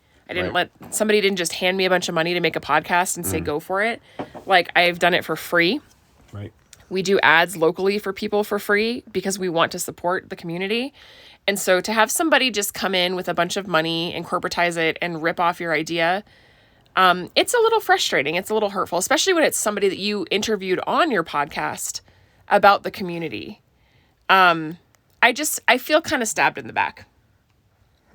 Somebody didn't just hand me a bunch of money to make a podcast and say, go for it. Like, I've done it for free. Right. We do ads locally for people for free because we want to support the community. And so to have somebody just come in with a bunch of money and corporatize it and rip off your idea, it's a little frustrating. It's a little hurtful, especially when it's somebody that you interviewed on your podcast about the community. I feel kind of stabbed in the back.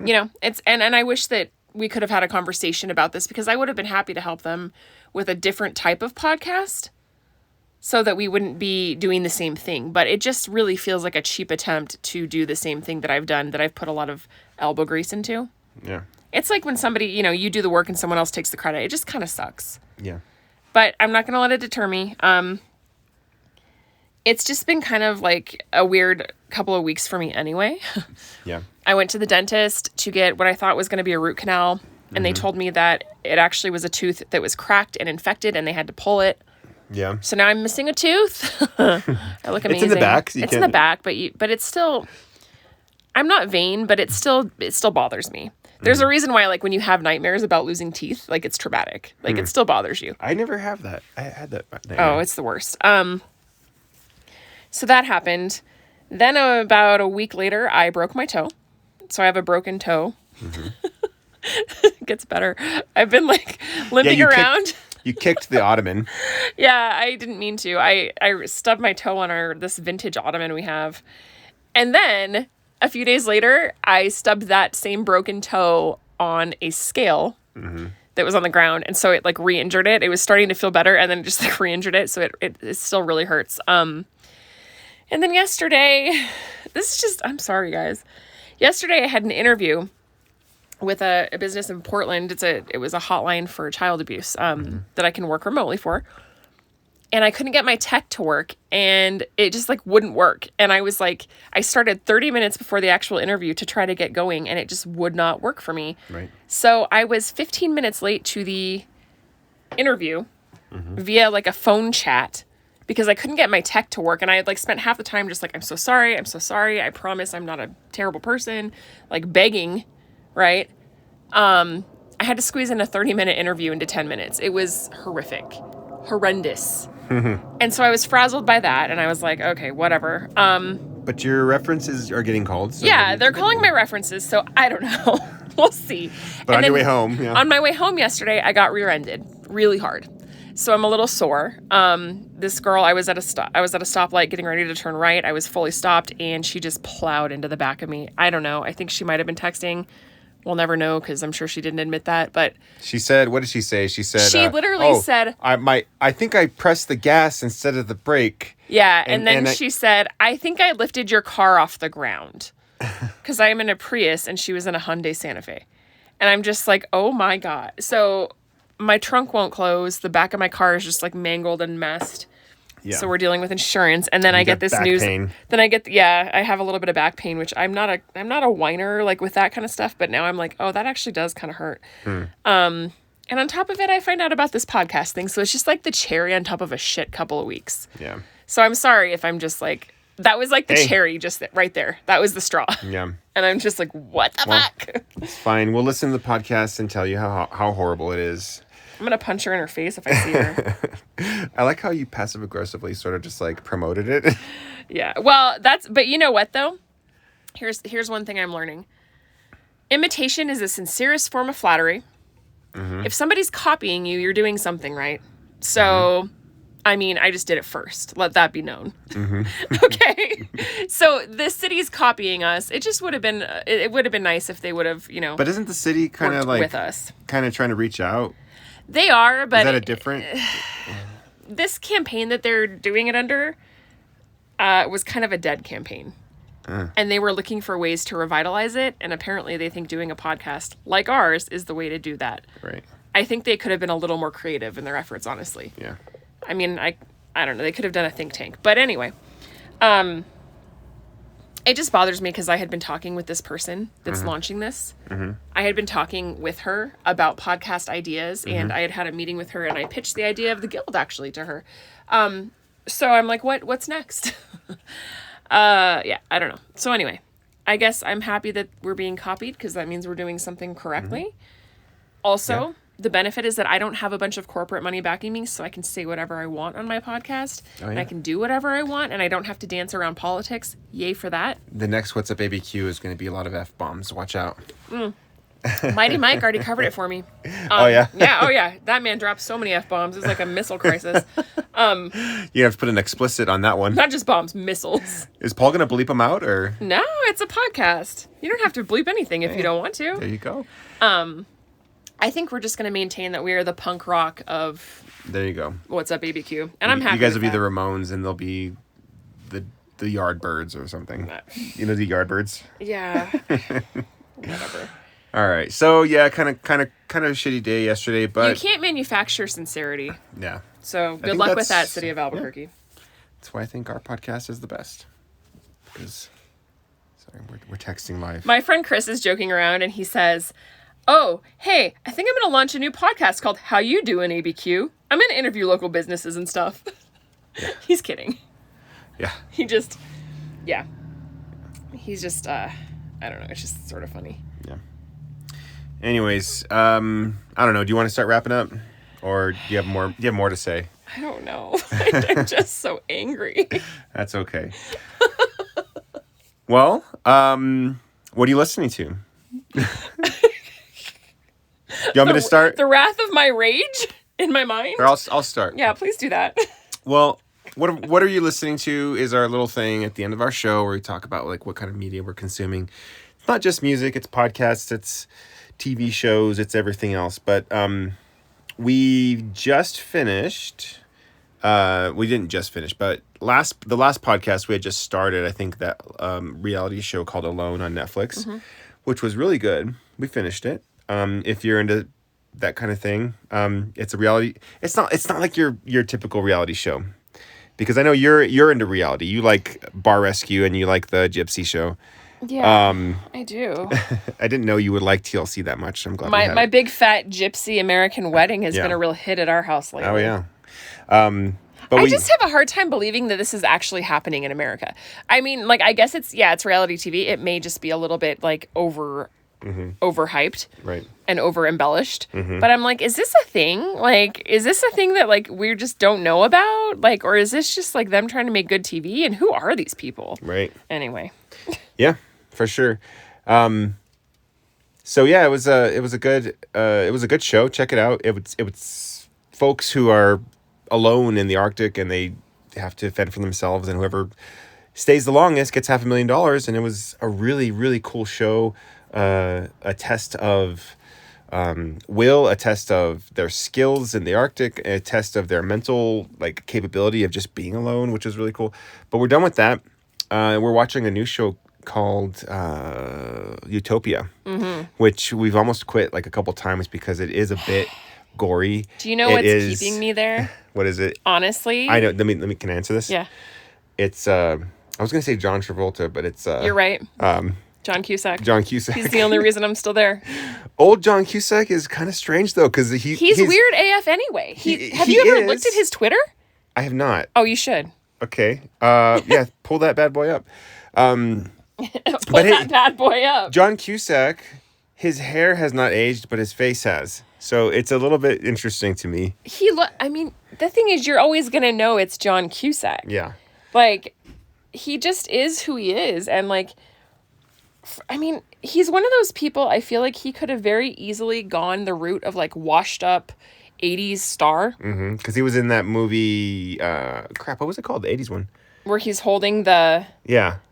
It's and I wish that we could have had a conversation about this, because I would have been happy to help them with a different type of podcast so that we wouldn't be doing the same thing. But it just really feels like a cheap attempt to do the same thing that I've done, that I've put a lot of elbow grease into. Yeah. It's like when somebody, you do the work and someone else takes the credit. It just kind of sucks. Yeah. But I'm not going to let it deter me. It's just been kind of like a weird couple of weeks for me anyway. Yeah. I went to the dentist to get what I thought was going to be a root canal, and they told me that it actually was a tooth that was cracked and infected, and they had to pull it. Yeah. So now I'm missing a tooth. I look amazing. It's in the back. It's in the back, but it's still. I'm not vain, but it still bothers me. There's a reason why, like, when you have nightmares about losing teeth, like, it's traumatic. Like, it still bothers you. I never have that. I had that nightmare. Oh, it's the worst. So that happened. Then about a week later, I broke my toe. So I have a broken toe. It gets better. I've been like limping around. You kicked the ottoman. Yeah, I didn't mean to. I stubbed my toe on this vintage ottoman we have. And then a few days later, I stubbed that same broken toe on a scale that was on the ground. And so it like re-injured it. It was starting to feel better and then it just like re-injured it. So it still really hurts. And then yesterday, I'm sorry, guys. Yesterday I had an interview with a business in Portland. It was a hotline for child abuse that I can work remotely for. And I couldn't get my tech to work and it just like wouldn't work. And I was like, I started 30 minutes before the actual interview to try to get going and it just would not work for me. Right. So I was 15 minutes late to the interview via like a phone chat because I couldn't get my tech to work. And I had like spent half the time just like, I'm so sorry. I promise I'm not a terrible person, like begging, right? I had to squeeze in a 30-minute interview into 10 minutes. It was horrendous. And so I was frazzled by that and I was like, okay, whatever. But your references are getting called. So yeah, they're calling my references, so I don't know. We'll see. But on your way home, yeah. On my way home yesterday, I got rear-ended really hard. So I'm a little sore. This girl, I was at a stoplight getting ready to turn right. I was fully stopped and she just plowed into the back of me. I don't know. I think she might have been texting. We'll never know because I'm sure she didn't admit that. But she said, what did she say? She said, she literally said, I think I pressed the gas instead of the brake. Yeah. And then she said, I think I lifted your car off the ground because I am in a Prius and she was in a Hyundai Santa Fe. And I'm just like, oh my God. So my trunk won't close. The back of my car is just like mangled and messed. Yeah. So we're dealing with insurance, and then I get this news. Pain. Then I have a little bit of back pain, which I'm not a whiner like with that kind of stuff. But now I'm like, oh, that actually does kind of hurt. And on top of it, I find out about this podcast thing, so it's just like the cherry on top of a shit couple of weeks. Yeah. So I'm sorry if I'm just like that was like the cherry just right there. That was the straw. Yeah. And I'm just like, what the fuck? It's fine. We'll listen to the podcast and tell you how horrible it is. I'm going to punch her in her face if I see her. I like how you passive aggressively sort of just like promoted it. Yeah. Well, but you know what though? Here's one thing I'm learning. Imitation is the sincerest form of flattery. If somebody's copying you, you're doing something right. So, I mean, I just did it first. Let that be known. Okay. So the city's copying us. It just would have been, it would have been nice if they would have, But isn't the city kind of like, with us? Kind of trying to reach out? They are, but... Is that a different... This campaign that they're doing it under was kind of a dead campaign. And they were looking for ways to revitalize it, and apparently they think doing a podcast like ours is the way to do that. Right. I think they could have been a little more creative in their efforts, honestly. Yeah. I mean, I don't know. They could have done a think tank. But anyway, it just bothers me because I had been talking with this person that's launching this. I had been talking with her about podcast ideas, and I had a meeting with her, and I pitched the idea of the guild actually to her. So I'm like, what's next? Yeah, I don't know. So anyway, I guess I'm happy that we're being copied because that means we're doing something correctly. Also, the benefit is that I don't have a bunch of corporate money backing me, so I can say whatever I want on my podcast. And I can do whatever I want, and I don't have to dance around politics. Yay for that. The next What's Up ABQ is going to be a lot of F-bombs. Watch out. Mighty Mike already covered it for me. Oh, yeah? Yeah, oh, yeah. That man dropped so many F-bombs. It's like a missile crisis. You have to put an explicit on that one. Not just bombs, missiles. Is Paul going to bleep them out, or? No, it's a podcast. You don't have to bleep anything if you don't want to. There you go. I think we're just going to maintain that we are the punk rock of... There you go. What's Up ABQ. And I'm happy You guys will with be the Ramones, and they'll be the Yardbirds or something. You know the Yardbirds? Yeah. Whatever. All right. So, yeah, kind of shitty day yesterday, but... You can't manufacture sincerity. Yeah. So, good luck with that, City of Albuquerque. Yeah. That's why I think our podcast is the best. Because... Sorry, we're texting live. My friend Chris is joking around, and he says... Oh, hey, I think I'm going to launch a new podcast called How You Doing, ABQ. I'm going to interview local businesses and stuff. Yeah. He's kidding. Yeah. He just, yeah. He's just, I don't know. It's just sort of funny. Yeah. Anyways, I don't know. Do you want to start wrapping up? Or do you have more to say? I don't know. I'm just so angry. That's okay. Well, what are you listening to? You want me to start? The wrath of my rage? in my mind. Or I'll start. Yeah, please do that. Well, what are you listening to is our little thing at the end of our show where we talk about like what kind of media we're consuming. It's not just music, it's podcasts, it's TV shows, it's everything else. But we just finished. We didn't just finish, but the last podcast we had just started. I think that reality show called Alone on Netflix, which was really good. We finished it. If you're into that kind of thing, it's a reality. It's not like your typical reality show, because I know you're into reality. You like Bar Rescue and you like the Gypsy Show. Yeah, I do. I didn't know you would like TLC that much. I'm glad. My big fat Gypsy American Wedding has been a real hit at our house lately. Oh yeah. But I just have a hard time believing that this is actually happening in America. I mean, like, I guess it's reality TV. It may just be a little bit like overhyped, right, and over embellished. But I'm like, is this a thing? Like, is this a thing that like we just don't know about? Like, or is this just like them trying to make good TV? And who are these people? Right. Anyway. Yeah, for sure. So yeah, it was a good show. Check it out. It was folks who are alone in the Arctic and they have to fend for themselves, and whoever stays the longest gets $500,000. And it was a really, really cool show. A test of will, a test of their skills in the Arctic, a test of their mental like capability of just being alone, which is really cool. But we're done with that. We're watching a new show called Utopia, which we've almost quit like a couple times because it is a bit gory. Do you know what's keeping me there? What is it? Honestly, I know. Let me. Can I answer this? Yeah. It's. I was gonna say John Travolta, but it's. You're right. John Cusack. John Cusack. He's the only reason I'm still there. Old John Cusack is kind of strange though, because he's weird AF anyway. Have you ever looked at his Twitter? I have not. Oh, you should. Okay. Yeah. Pull that bad boy up. Bad boy up. John Cusack, his hair has not aged, but his face has. So it's a little bit interesting to me. I mean, the thing is, you're always gonna know it's John Cusack. Yeah. Like, he just is who he is, and like, I mean, he's one of those people. I feel like he could have very easily gone the route of like washed up 80s star. Because he was in that movie. What was it called? The 80s one. Where he's holding the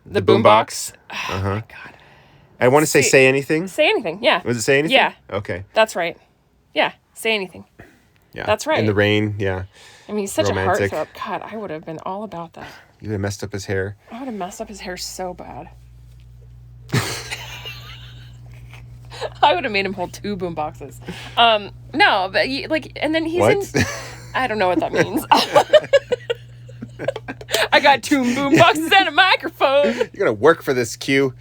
boombox. Oh my God. I want to say anything. Say anything, yeah. Was it Say Anything? Yeah. Okay. That's right. Yeah, Say Anything. Yeah. That's right. In the rain, yeah. I mean, he's such romantic. A heartthrob. God, I would have been all about that. You would have messed up his hair. I would have messed up his hair so bad. I would have made him hold 2 boom boxes. No, but and then he's in. I don't know what that means. I got 2 boom boxes and a microphone. You're gonna work for this, Q.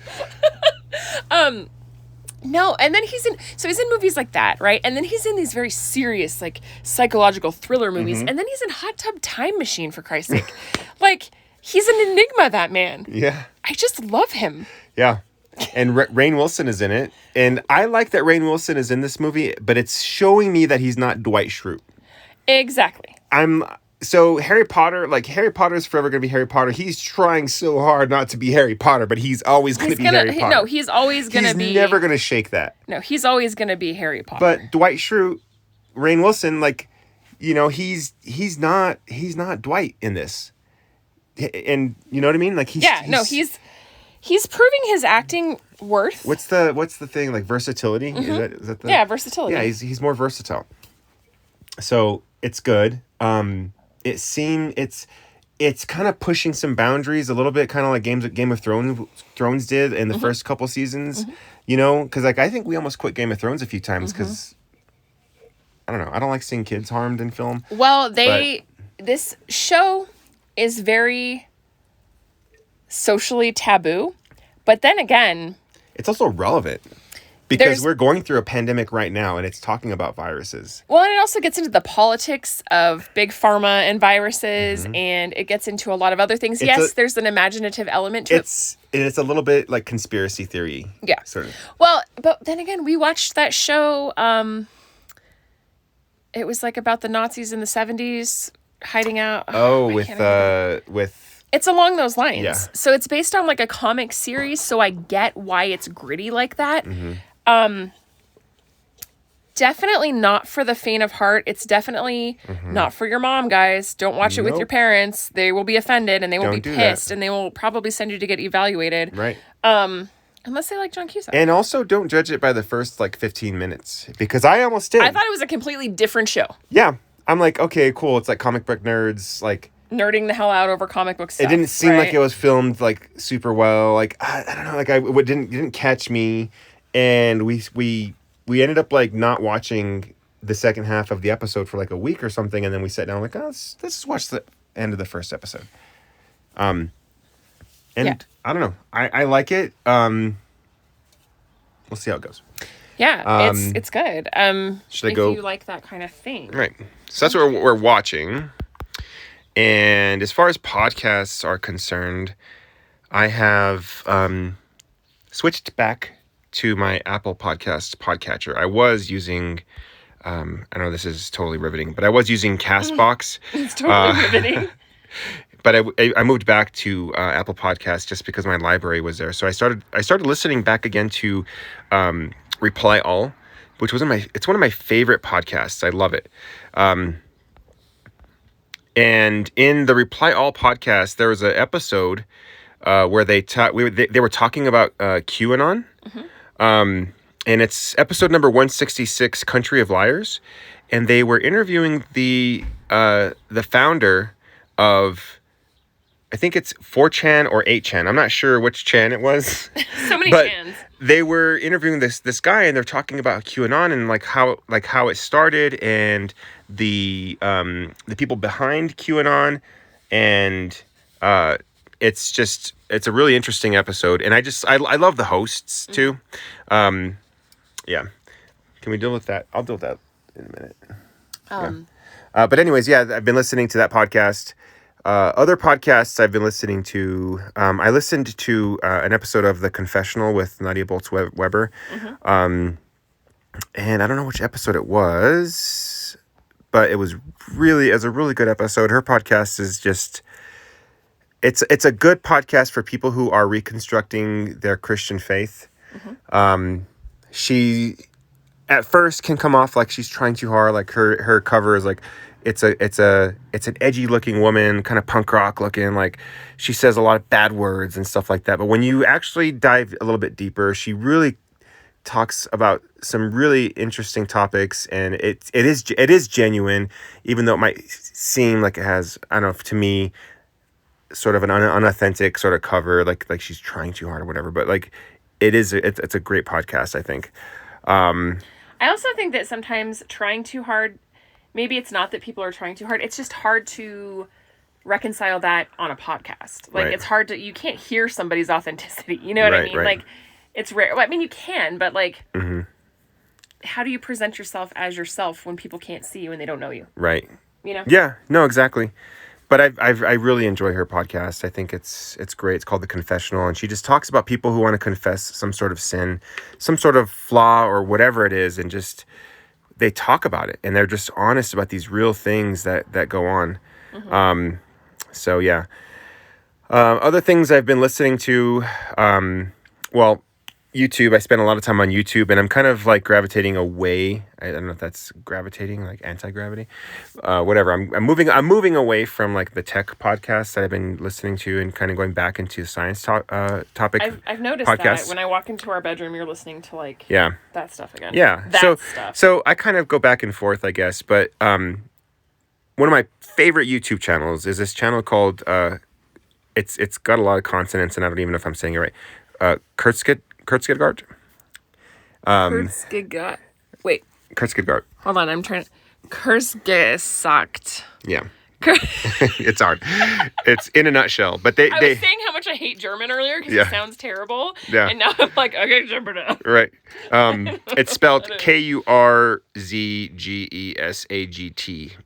No, and then he's in movies like that, right? And then he's in these very serious, like, psychological thriller movies. And then he's in Hot Tub Time Machine, for Christ's sake. Like, he's an enigma, that man. Yeah. I just love him. Yeah. And Rainn Wilson is in it. And I like that Rainn Wilson is in this movie, but it's showing me that he's not Dwight Schrute. Exactly. So Harry Potter is forever going to be Harry Potter. He's trying so hard not to be Harry Potter, but he's always going to be Harry Potter. No, he's always going to be... He's never going to shake that. No, he's always going to be Harry Potter. But Dwight Schrute, Rainn Wilson, like, you know, he's not Dwight in this. And you know what I mean? Like he's proving his acting worth. What's the thing, like versatility? Is that the... Yeah, versatility. Yeah, he's more versatile. So it's good. It's kind of pushing some boundaries a little bit, kind of like Game of Thrones did in the first couple seasons, you know, because like I think we almost quit Game of Thrones a few times because I don't know, I don't like seeing kids harmed in film. Well, this show is very socially taboo, but then again, it's also relevant. Because we're going through a pandemic right now, and it's talking about viruses. Well, and it also gets into the politics of big pharma and viruses, and it gets into a lot of other things. There's an imaginative element to it. It's a little bit like conspiracy theory. Yeah. Sort of. Well, but then again, we watched that show. It was like about the Nazis in the 70s hiding out. With... It's along those lines. Yeah. So it's based on like a comic series, so I get why it's gritty like that. definitely not for the faint of heart. It's definitely not for your mom, guys. Don't watch it with your parents. They will be offended and they will be pissed and they will probably send you to get evaluated. Right. Unless they like John Cusack. And also don't judge it by the first 15 minutes, because I almost did. I thought it was a completely different show. Yeah. I'm like, okay, cool. It's like comic book nerds, nerding the hell out over comic book stuff. It didn't seem like it was filmed super well. I don't know, it didn't catch me, and we ended up not watching the second half of the episode for a week or something, and then we sat down let's just watch the end of the first episode. And I don't know, I like it. We'll see how it goes. Yeah, it's good. Should I go? If you like that kind of thing, right? So that's what we're watching. And as far as podcasts are concerned, I have switched back to my Apple Podcast podcatcher. I was using, I know this is totally riveting, but I was using CastBox. It's totally riveting. But I moved back to Apple Podcasts just because my library was there. So I started listening back again to Reply All, which was it's one of my favorite podcasts. I love it. And in the Reply All podcast, there was an episode where they were talking about QAnon. And it's episode number 166, Country of Liars. And they were interviewing the founder of, I think it's 4chan or 8chan. I'm not sure which chan it was. So many chans. They were interviewing this guy, and they're talking about QAnon and how it started and the people behind QAnon, and it's a really interesting episode, and I love the hosts too. Yeah. Can we deal with that? I'll deal with that in a minute. But anyways, yeah, I've been listening to that podcast. Other podcasts I've been listening to, I listened to an episode of The Confessional with Nadia Bolz-Weber. And I don't know which episode it was, but it was a really good episode. Her podcast is just, it's a good podcast for people who are reconstructing their Christian faith. She at first can come off like she's trying too hard. Her cover is it's an edgy looking woman, kind of punk rock looking. She says a lot of bad words and stuff like that. But when you actually dive a little bit deeper, she really talks about some really interesting topics, and it is genuine, even though it might seem like it has, I don't know, to me, sort of an unauthentic sort of cover, like she's trying too hard or whatever. But it's a great podcast, I think. I also think that sometimes trying too hard, maybe it's not that people are trying too hard. It's just hard to reconcile that on a podcast. It's hard to, you can't hear somebody's authenticity. You know what I mean? Right. It's rare. Well, I mean, you can, but how do you present yourself as yourself when people can't see you and they don't know you? Right. You know? Yeah, no, exactly. But I really enjoy her podcast. I think it's great. It's called The Confessional, and she just talks about people who want to confess some sort of sin, some sort of flaw or whatever it is, and just they talk about it, and they're just honest about these real things that go on. So yeah. Other things I've been listening to, YouTube. I spend a lot of time on YouTube, and I'm kind of gravitating away. I don't know if that's gravitating, anti-gravity, whatever. I'm moving away from the tech podcasts that I've been listening to, and kind of going back into science topic. I've noticed podcasts. that when I walk into our bedroom, you're listening to that stuff again. Yeah. So I kind of go back and forth, I guess. But one of my favorite YouTube channels is this channel called it's got a lot of consonants, and I don't even know if I'm saying it right. Kurzgesagt. Wait. Kurzgesagt. Hold on, I'm trying to... Kurzgesagt. Yeah. It's hard. It's in a nutshell. But I was saying how much I hate German earlier because it sounds terrible. Yeah. And now I'm okay, German now. Right. It's spelled Kurzgesagt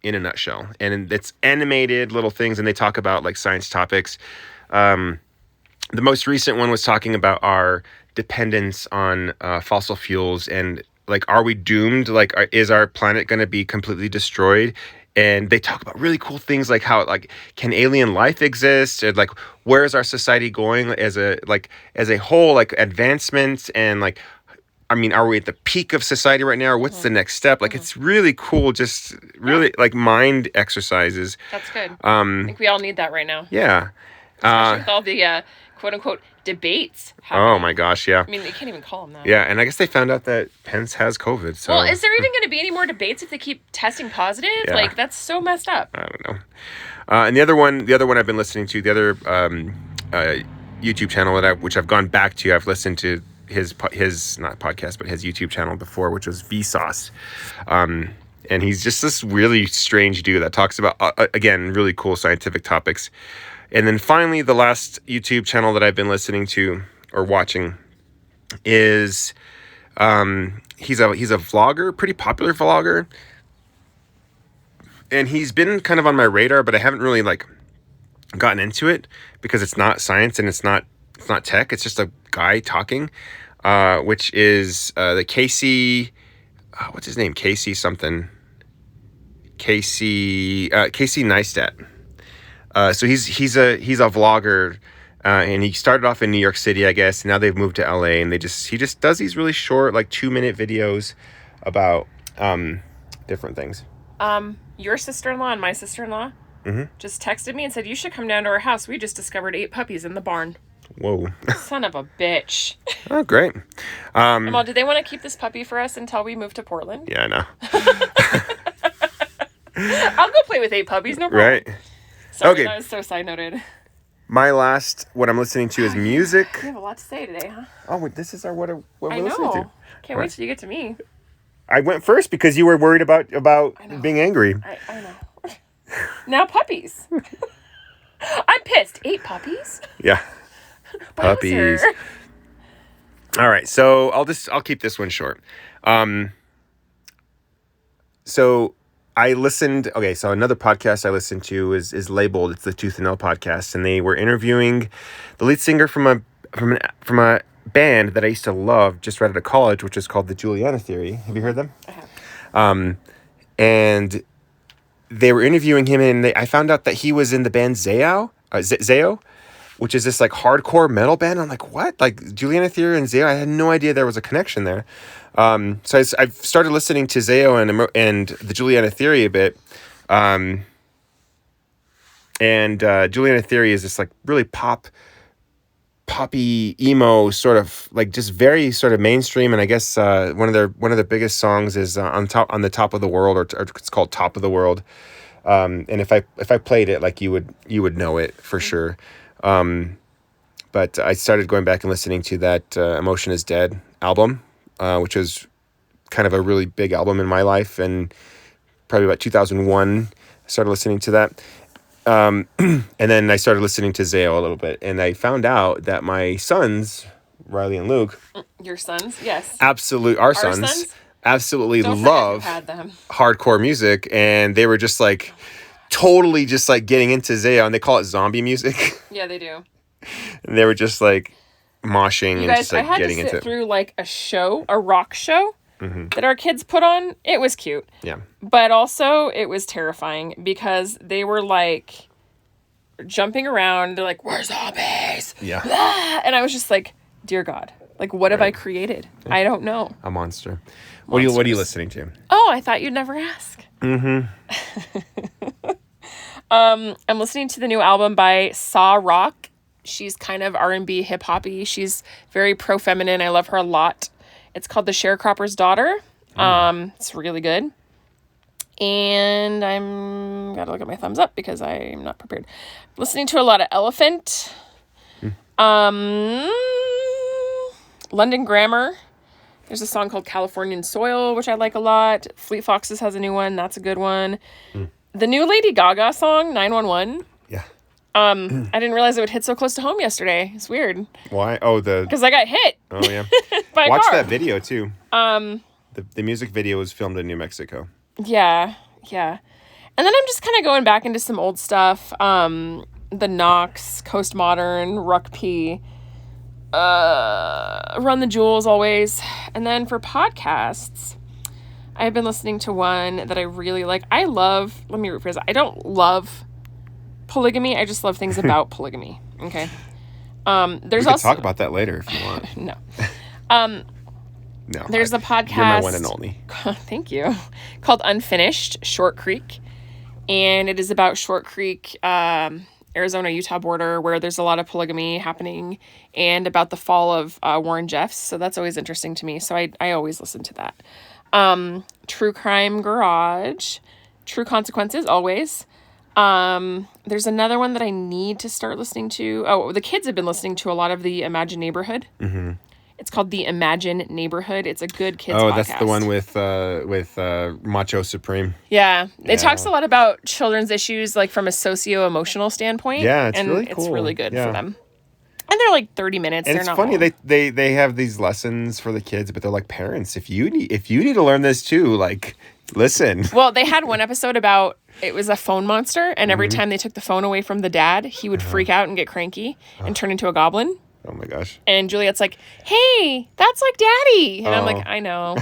in a nutshell. And it's animated little things, and they talk about science topics. The most recent one was talking about our dependence on fossil fuels, and are we doomed? Is our planet going to be completely destroyed? And they talk about really cool things how can alien life exist, and where is our society going as a whole, advancement, and I mean, are we at the peak of society right now, or what's the next step? Like, it's really cool, just really like mind exercises. That's good. I think we all need that right now. Yeah. Especially with all the quote unquote debates happening. Oh my gosh, yeah. I mean, they can't even call them that. Yeah, and I guess they found out that Pence has COVID. So. Well, is there even going to be any more debates if they keep testing positive? Yeah. Like, that's so messed up. I don't know. And the other one I've been listening to, the other YouTube channel which I've gone back to. I've listened to his not podcast, but his YouTube channel before, which was Vsauce. And he's just this really strange dude that talks about, again, really cool scientific topics. And then finally, the last YouTube channel that I've been listening to or watching is, he's a vlogger, pretty popular vlogger. And he's been kind of on my radar, but I haven't really like gotten into it because it's not science and it's not tech. It's just a guy talking, which is the Casey, what's his name? Casey something. Casey Neistat. So he's a vlogger, and he started off in New York City, I guess. And now they've moved to LA, and he just does these really short, like 2-minute videos about different things. Your sister-in-law and my sister-in-law just texted me and said, you should come down to our house. We just discovered 8 puppies in the barn. Whoa. Son of a bitch. Oh, great. Well, do they want to keep this puppy for us until we move to Portland? Yeah, I know. I'll go play with 8 puppies, no problem. Right. Sorry, okay. That was so side-noted. What I'm listening to is music. You have a lot to say today, huh? Oh, wait, this is what we're listening to. Can't wait till you get to me. I went first because you were worried about being angry. I know. Now puppies. I'm pissed. 8 puppies? Yeah. Puppies. All right, so I'll keep this one short. So I listened. Okay, so another podcast I listened to is labeled. It's the Tooth and Nail podcast, and they were interviewing the lead singer from a band that I used to love just right out of college, which is called the Juliana Theory. Have you heard them? I have. And they were interviewing him, and I found out that he was in the band Zao, which is this like hardcore metal band. I'm like, what? Like Juliana Theory and Zao? I had no idea there was a connection there. So I've started listening to Zao and the Juliana Theory a bit. And Juliana Theory is this like really poppy emo sort of like just very sort of mainstream. And I guess one of their biggest songs is on the Top of the World, or it's called Top of the World. And if I played it, like you would know it for sure. But I started going back and listening to that Emotion Is Dead album, which was kind of a really big album in my life, and probably about 2001 I started listening to that. And then I started listening to Zao a little bit, and I found out that my sons, Riley and Luke, your sons, yes, our sons absolutely love hardcore music, and they were just like totally just like getting into Zao, and they call it zombie music. Yeah, they do. And they were just like moshing and just like getting into it. I had to sit through like a rock show that our kids put on. It was cute. Yeah. But also it was terrifying because they were like jumping around. They're like, we're zombies. Yeah. Blah! And I was just like, dear God, like what have I created? Yeah. I don't know. A monster. What are you listening to? Oh, I thought you'd never ask. I'm listening to the new album by Saw Rock. She's kind of R&B hip hoppy. She's very pro feminine. I love her a lot. It's called The Sharecropper's Daughter. It's really good. And I'm gotta look at my thumbs up because I'm not prepared. Listening to a lot of Elephant. London Grammar. There's a song called Californian Soil, which I like a lot. Fleet Foxes has a new one. That's a good one. The new Lady Gaga song, 911. Yeah. I didn't realize it would hit so close to home yesterday. It's weird. Why? Oh, because I got hit. Oh, yeah. by a Watch car. that video, too. The music video was filmed in New Mexico. Yeah. And then I'm just kind of going back into some old stuff. The Knox, Coast Modern, Ruck P, Run the Jewels always. And then for podcasts, I've been listening to one that I really like. Let me rephrase it. I don't love polygamy. I just love things about polygamy. Okay. We can talk about that later if you want. No. No. There's a podcast. You're my one and only. Thank you. Called Unfinished, Short Creek. And it is about Short Creek, Arizona-Utah border, where there's a lot of polygamy happening, and about the fall of Warren Jeffs. So that's always interesting to me. So I always listen to that. True Crime Garage. True Consequences, always. There's another one that I need to start listening to. Oh, the kids have been listening to a lot of the Imagine Neighborhood. Mm-hmm. It's called the Imagine Neighborhood. It's a good kids podcast. Oh, that's the one with Macho Supreme. Yeah. It talks a lot about children's issues, like from a socio-emotional standpoint. Yeah, it's really cool. It's really good for them. And they're like 30 minutes. And they're it's not funny. long. They have these lessons for the kids, but they're like, parents, if you need to learn this too, like, listen. Well, they had one episode about it was a phone monster, and every time they took the phone away from the dad, he would freak out and get cranky and turn into a goblin. Oh my gosh. And Juliet's like, hey, that's like Daddy. And I'm like, I know.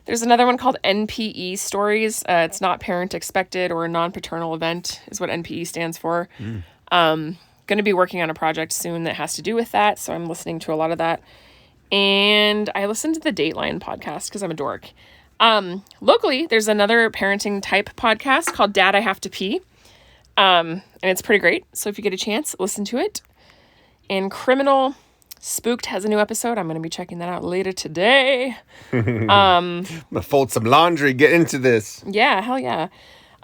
There's another one called NPE Stories. It's not parent expected or a non-paternal event is what NPE stands for. Going to be working on a project soon that has to do with that. So I'm listening to a lot of that. And I listen to the Dateline podcast because I'm a dork. Locally, there's another parenting type podcast called Dad, I Have to Pee. And it's pretty great. So if you get a chance, listen to it. And Criminal Spooked has a new episode. I'm going to be checking that out later today. I'm going to fold some laundry, get into this. Yeah, hell yeah.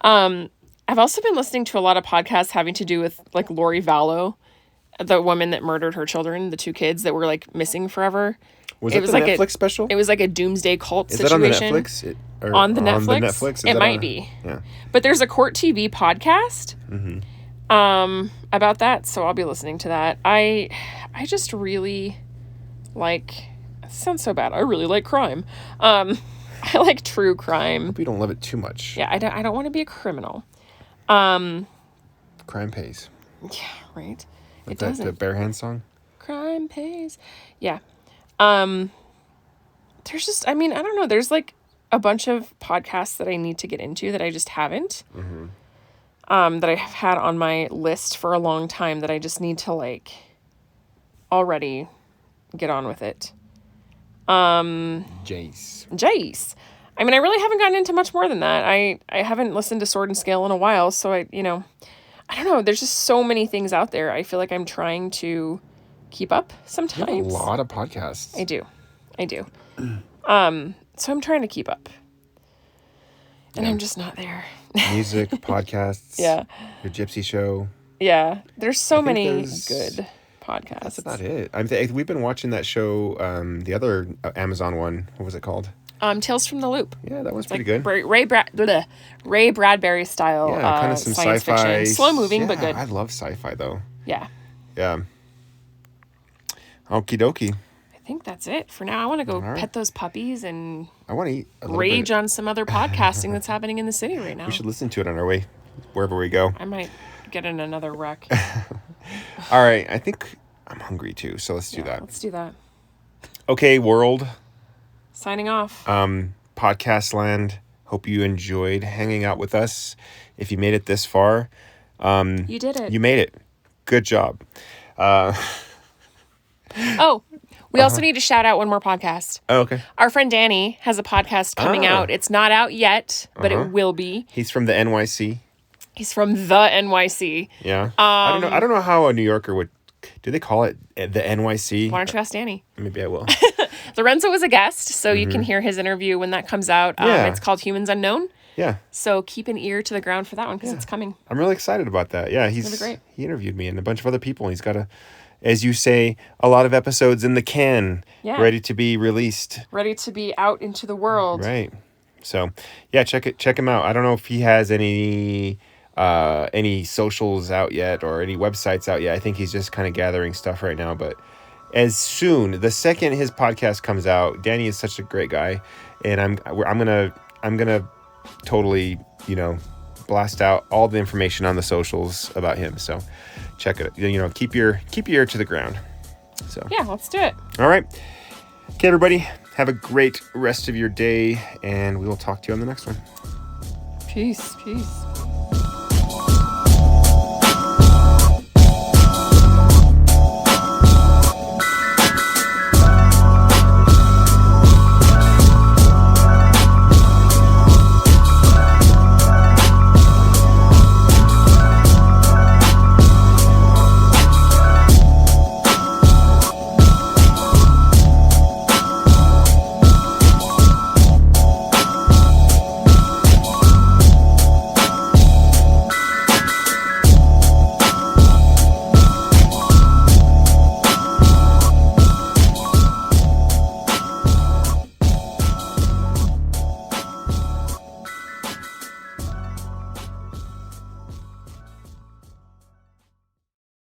I've also been listening to a lot of podcasts having to do with like Lori Vallow, the woman that murdered her children, the two kids that were like missing forever. Was it the like Netflix special? It was like a doomsday cult situation. Is that on the Netflix? On the Netflix? It might be. Yeah. But there's a Court TV podcast about that, so I'll be listening to that. I just really like... It sounds so bad. I really like crime. I like true crime. I hope you don't love it too much. Yeah, I don't want to be a criminal. Crime pays. Yeah, right. Like the Bare Hands song? Crime pays. Yeah. There's just, I mean, I don't know. There's like a bunch of podcasts that I need to get into that I just haven't. That I have had on my list for a long time that I just need to like already get on with it. Jace. I mean, I really haven't gotten into much more than that. I haven't listened to Sword and Scale in a while, so I don't know. There's just so many things out there. I feel like I'm trying to keep up sometimes. You have a lot of podcasts. I do. So I'm trying to keep up. And I'm just not there. Music, podcasts. Yeah. Your gypsy show. Yeah. There's so many good podcasts. That's about it. We've been watching that show, the other Amazon one. What was it called? Tales from the Loop. Yeah, that one's pretty good. Ray Bradbury style. Yeah, kind of some science sci-fi. Fiction. Slow moving, but good. I love sci-fi though. Yeah. Yeah. Okie dokie. I think that's it for now. I want to go pet those puppies and I want to eat rage on some other podcasting that's happening in the city right now. We should listen to it on our way wherever we go. I might get in another wreck. All right. I think I'm hungry too, so let's do that. Let's do that. Okay, world. Signing off. Podcast land. Hope you enjoyed hanging out with us. If you made it this far, you did it. You made it. Good job. We also need to shout out one more podcast. Oh, okay. Our friend Danny has a podcast coming out. It's not out yet, but it will be. He's from the NYC. He's from the NYC. Yeah. I don't know how a New Yorker would. Do they call it the NYC? Why don't you ask Danny? Maybe I will. Lorenzo was a guest, so you can hear his interview when that comes out. It's called Humans Unknown. Yeah. So keep an ear to the ground for that one because it's coming. I'm really excited about that. Yeah, really great. He interviewed me and a bunch of other people. And he's got as you say, a lot of episodes in the can, ready to be released, ready to be out into the world. Right. So, yeah, check him out. I don't know if he has any socials out yet or any websites out yet. I think he's just kind of gathering stuff right now. But the second his podcast comes out, Danny is such a great guy, and I'm gonna totally blast out all the information on the socials about him. So check it. Keep your ear to the ground. So yeah, let's do it. All right. Okay, everybody, have a great rest of your day, and we will talk to you on the next one. Peace.